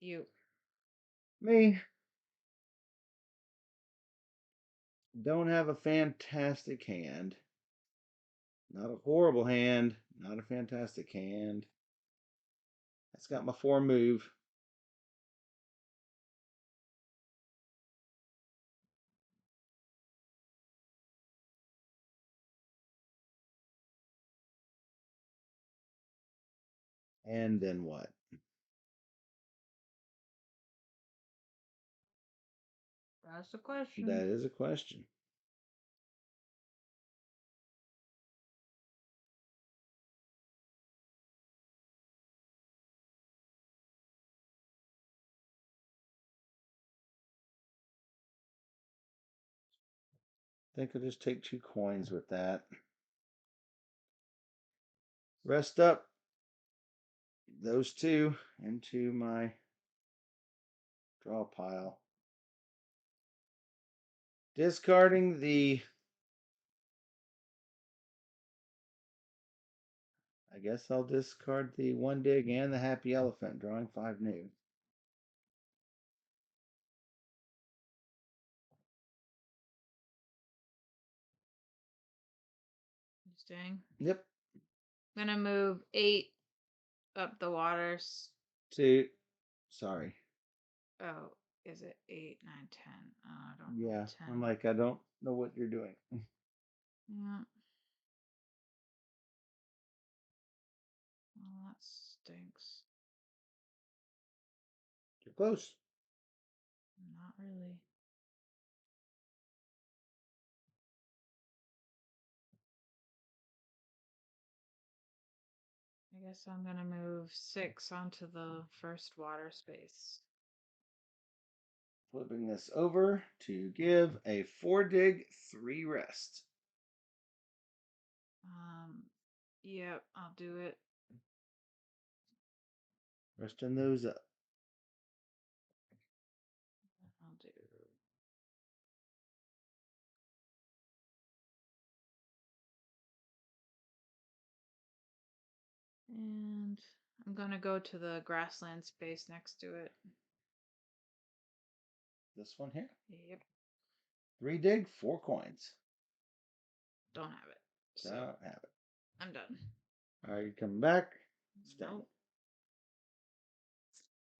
You. Me. Don't have a fantastic hand. Not a horrible hand. Not a fantastic hand. That's got my 4 move. And then what? That's the question. That is a question. I think I'll just take 2 coins with that. Rest up those 2 into my draw pile. Discarding the, I guess I'll discard the 1 dig and the happy elephant, drawing 5 new. You staying? Yep. I'm gonna move 8 up the waters. 2. Sorry. Oh, is it 8, 9, 10? Oh, I don't Yeah. know. 10. I'm like, I don't know what you're doing. Yeah. Well, that stinks. You're close. Not really. I guess I'm gonna move 6 onto the first water space. Flipping this over to give a 4 dig, 3 rest. Yep, I'll do it. Resting those up. I'll do. And I'm gonna go to the grassland space next to it. This one here. Yep. 3 dig, 4 coins. Don't have it. So Don't have it. I'm done. Are you coming back? Stay. Nope.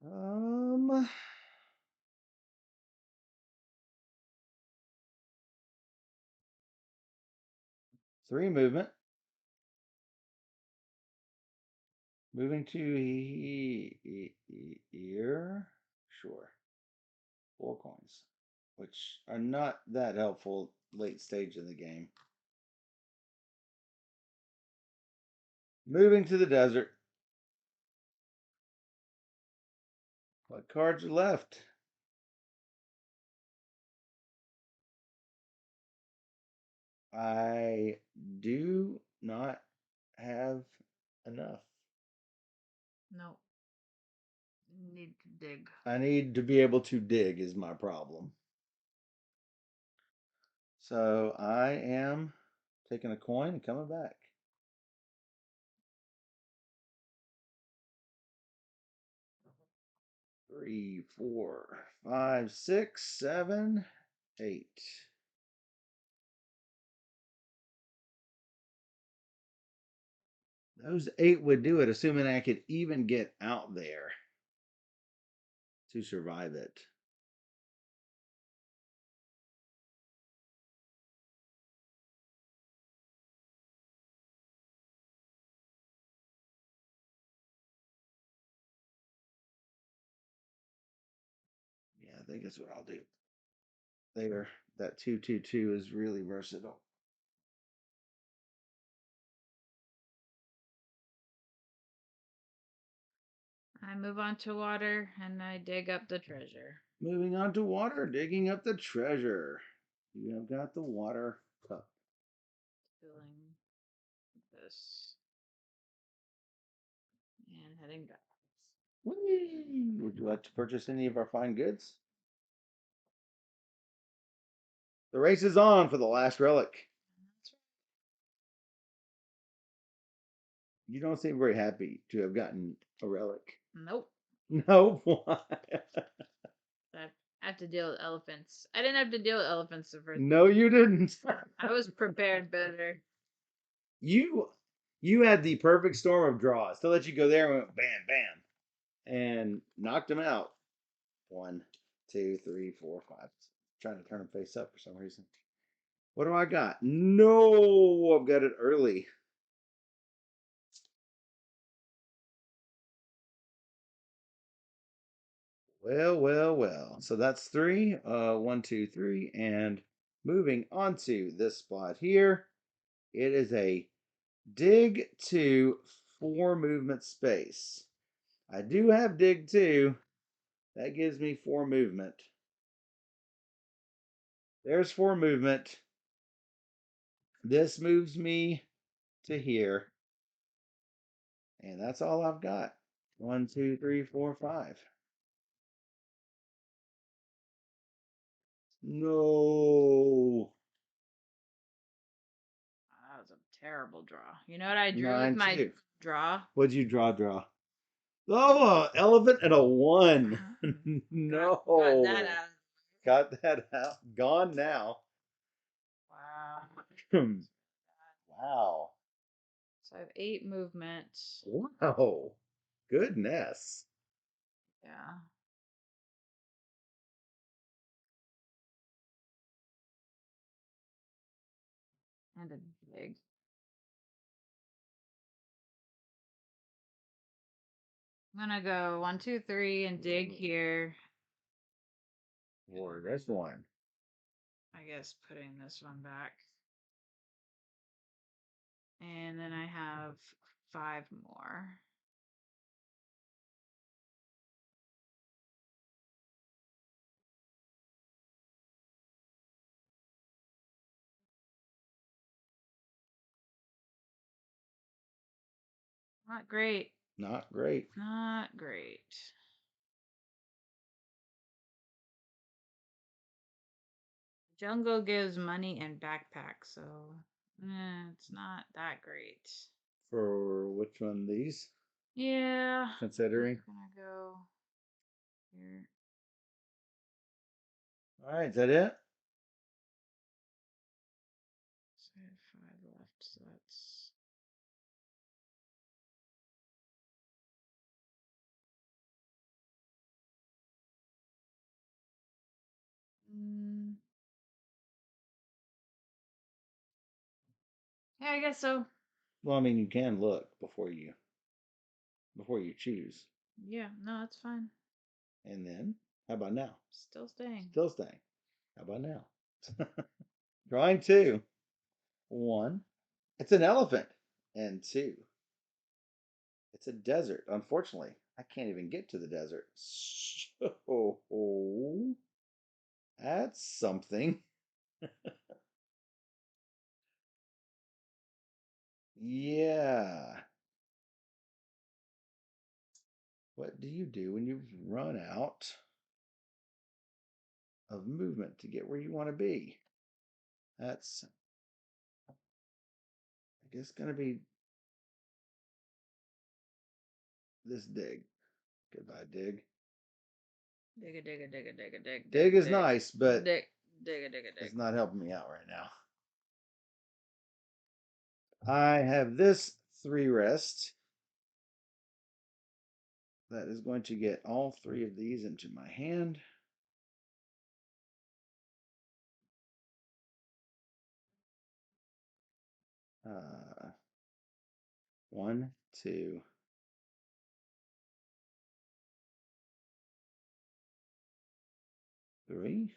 Um, 3 movement. Moving to here. Sure. 4 coins, which are not that helpful late stage in the game. Moving to the desert. What cards are left? I do not have enough. Nope. Need to dig. I need to be able to dig is my problem. So I am taking a coin and coming back. Three, 4, 5, 6, 7, 8. Those 8 would do it, assuming I could even get out there to survive it. Yeah, I think that's what I'll do. There, that 2-2-2 is really versatile. I move on to water and I dig up the treasure. Moving on to water, digging up the treasure. You have got the water cup. Filling this. And heading back. Whee! Would you like to purchase any of our fine goods? The race is on for the last relic. That's You don't seem very happy to have gotten a relic. right. Nope. No, why? I have to deal with elephants. I didn't have to deal with elephants the first No, you didn't. I was prepared better. You had the perfect storm of draws to let you go there and went bam, bam, and knocked him out. 1, 2, 3, 4, 5. Trying to turn him face up for some reason. What do I got? No, I've got it early. Well, well, well. So that's 3. 1, 2, 3, and moving on to this spot here. It is a dig to 4 movement space. I do have dig 2. That gives me 4 movement. There's 4 movement. This moves me to here. And that's all I've got. 1, 2, 3, 4, 5. No. That was a terrible draw. You know what I drew with 9, my 2. draw? What'd you draw? Oh, elephant and a 1. No. Got that out. Got that out. Gone now. Wow. Wow. So I have 8 movement. Wow. Goodness. Yeah. And a dig. I'm gonna go 1, 2, 3 and dig here. Or this one. I guess putting this one back. And then I have 5 more. Not great. Not great. Not great. Jungle gives money and backpack, so it's not that great. For which one? These? Yeah. Considering. I'm gonna go here. All right, is that it? So I have 5 left, so that's. Mm, yeah, I guess so. Well, I mean, you can look before you choose. Yeah, no, that's fine. And then, how about now? Still staying. Still staying. How about now? Drawing 2. 1. It's an elephant. And 2. It's a desert. Unfortunately, I can't even get to the desert. So, that's something. Yeah. What do you do when you run out of movement to get where you want to be? That's, I guess, going to be this dig. Goodbye, dig. Dig a dig a dig a dig a dig Dig dig is dig. nice, but Dig dig a dig a dig. it's not helping me out right now. I have this 3 rest that is going to get all 3 of these into my hand. Uh, 1, 2, 3.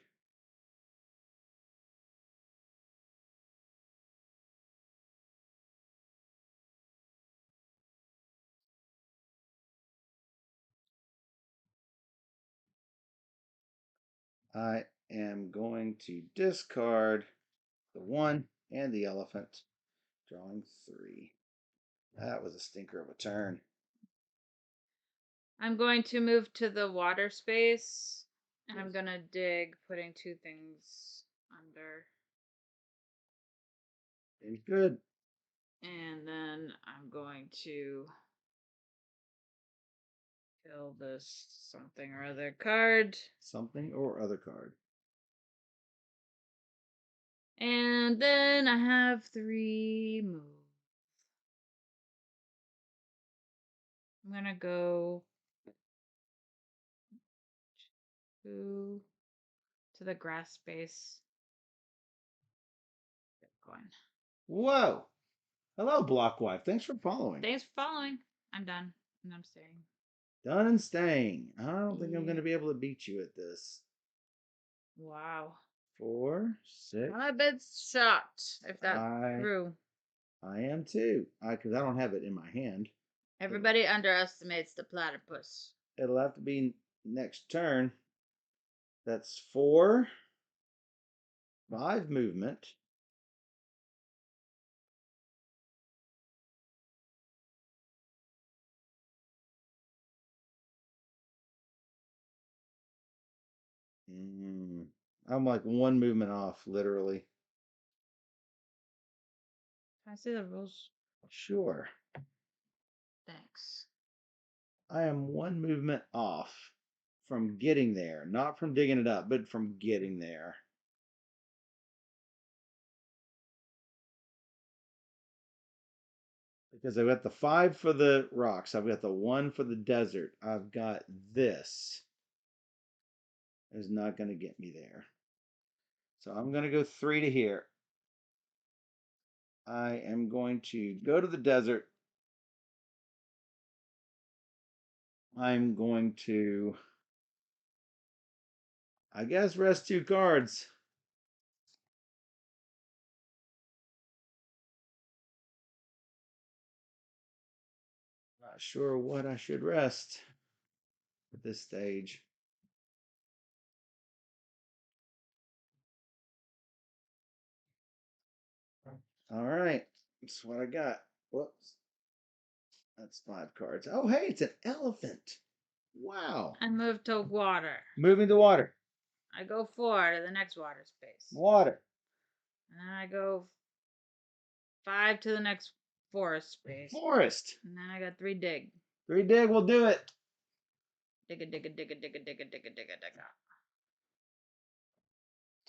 I am going to discard the 1 and the elephant, drawing 3. That was a stinker of a turn. I'm going to move to the water space, and I'm gonna dig, putting 2 things under, Seems good. and then I'm going to kill this something or other card, Something or other card. and then I have 3 moves. I'm gonna go to the grass space. Get going. Whoa! Hello, Block Wife. Thanks for following. Thanks for following. I'm done. And I'm staying. Done and staying. I don't think I'm going Yeah. to be able to beat you at this. Wow. 4, 6. I'm a bit shocked if that's I true. I am too. Because I don't have it in my hand. Everybody underestimates the platypus. It'll have to be next turn. That's 4, 5 movement. I'm like 1 movement off, literally. Can I see the rules? Sure. Thanks. I am 1 movement off from getting there. Not from digging it up, but from getting there. Because I've got the 5 for the rocks. I've got the 1 for the desert. I've got this. Is not going to get me there. So I'm going to go 3 to here. I am going to go to the desert. I'm going to, I guess, rest 2 cards. Not sure what I should rest at this stage. All right, that's what I got. Whoops. That's 5 cards. Oh, hey, it's an elephant. Wow. I move to water. Moving to water. I go 4 to the next water space. Water. And then I go 5 to the next forest space. Forest. And then I got 3 dig. 3 dig, we'll do it. Digga, digga, digga, digga, digga, digga, digga, digga.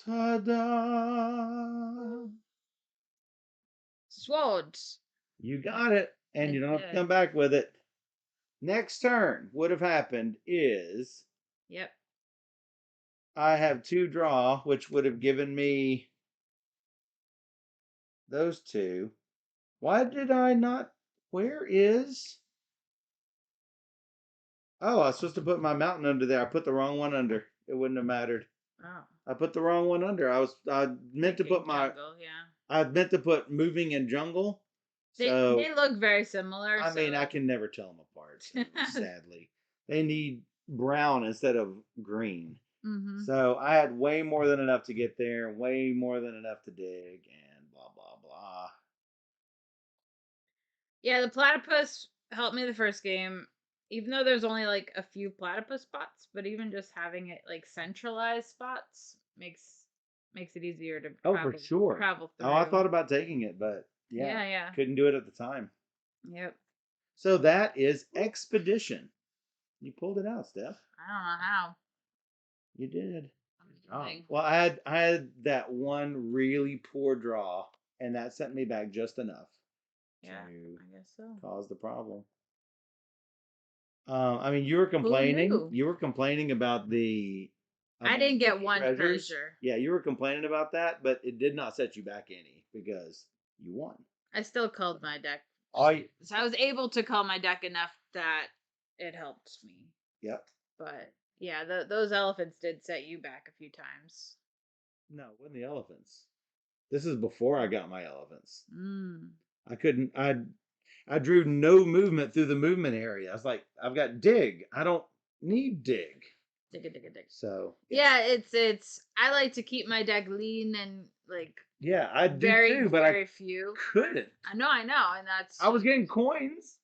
Ta-da! Swords. You got it, and I you don't have to did. come back with it. Next turn, what have happened is Yep. I have 2 draw, which would have given me those 2. Why did I not? Where is? Oh, I was supposed to put my mountain under there. I put the wrong one under. It wouldn't have mattered. Oh. I put the wrong one under. I meant to put my jungle, yeah. I meant to put moving and jungle. So They look very similar. I mean, I can never tell them apart. Sadly, they need brown instead of green. Mm-hmm. So I had way more than enough to get there, way more than enough to dig, and blah blah blah. Yeah, the platypus helped me the first game, even though there's only like a few platypus spots. But even just having it like centralized spots makes it easier to Oh, for sure. travel through. Oh, I thought about taking it, but Yeah. couldn't do it at the time. Yep. So that is Expedition. You pulled it out, Steph. I don't know how. You did. Oh, Amazing. well, I had that one really poor draw, and that sent me back just enough Yeah, to I guess so. cause the problem. I mean, you were complaining. knew? You were complaining about the. I didn't get one treasure. Yeah, you were complaining about that, but it did not set you back any because you won. I still called my deck. I So I was able to call my deck enough that it helped me. Yep. But yeah, those elephants did set you back a few times. No, it wasn't the elephants. This is before I got my elephants. Mm. I couldn't. I drew no movement through the movement area. I was like, I've got dig. I don't need dig. Dig. So yeah, it's. I like to keep my deck lean and like. Yeah, I do too, but very I few. couldn't. I know, and that's. I was getting coins.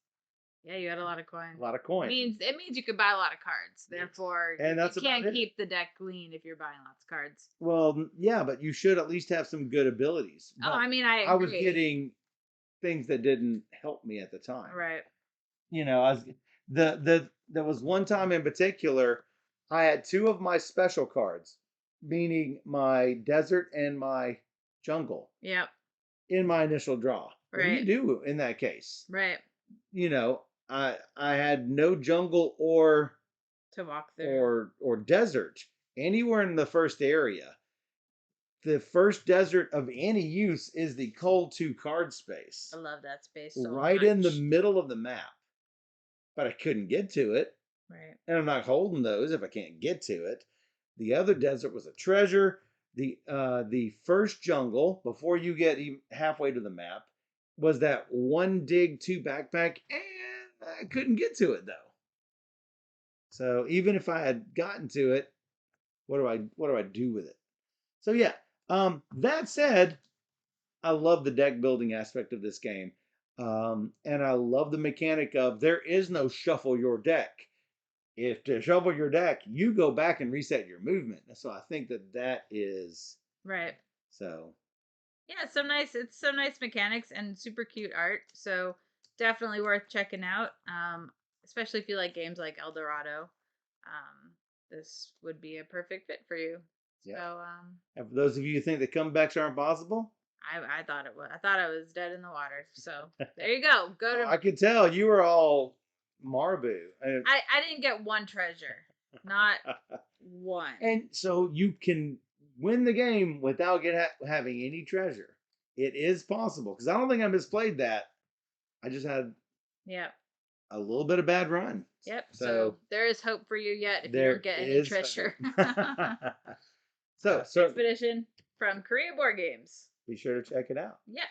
Yeah, you had a lot of coins. A lot of coins. It means you could buy a lot of cards. Therefore, and that's you can't keep the deck clean if you're buying lots of cards. Well, yeah, but you should at least have some good abilities. Oh, I mean, I agree. I was getting things that didn't help me at the time. Right. You know, I was there was one time in particular, I had 2 of my special cards, meaning my desert and my jungle. Yep. In my initial draw. Right. What do you do in that case? Right. You know, I had no jungle or to walk through or desert anywhere in the first area. The first desert of any use is the cold 2 card space. I love that space so right much. in the middle of the map. But I couldn't get to it. Right. And I'm not holding those if I can't get to it. The other desert was a treasure. The first jungle before you get even halfway to the map was that 1 dig 2 backpack, and I couldn't get to it though. So even if I had gotten to it, what do I do with it? So yeah. That said, I love the deck building aspect of this game, and I love the mechanic of there is no shuffle your deck. If to shuffle your deck, you go back and reset your movement. So I think that is right. So yeah, it's some nice mechanics and super cute art. So definitely worth checking out. Especially if you like games like El Dorado. This would be a perfect fit for you. Yeah. So and for those of you who think that comebacks aren't possible, I thought it was. I thought I was dead in the water. So there you go. Go to. I could tell you were all Marbu. I didn't get one treasure, not one. And so you can win the game without having any treasure. It is possible because I don't think I misplayed that. I just had a little bit of bad run. Yep. So there is hope for you yet if you don't get any treasure. So Expedition from Korea Board Games. Be sure to check it out. Yeah.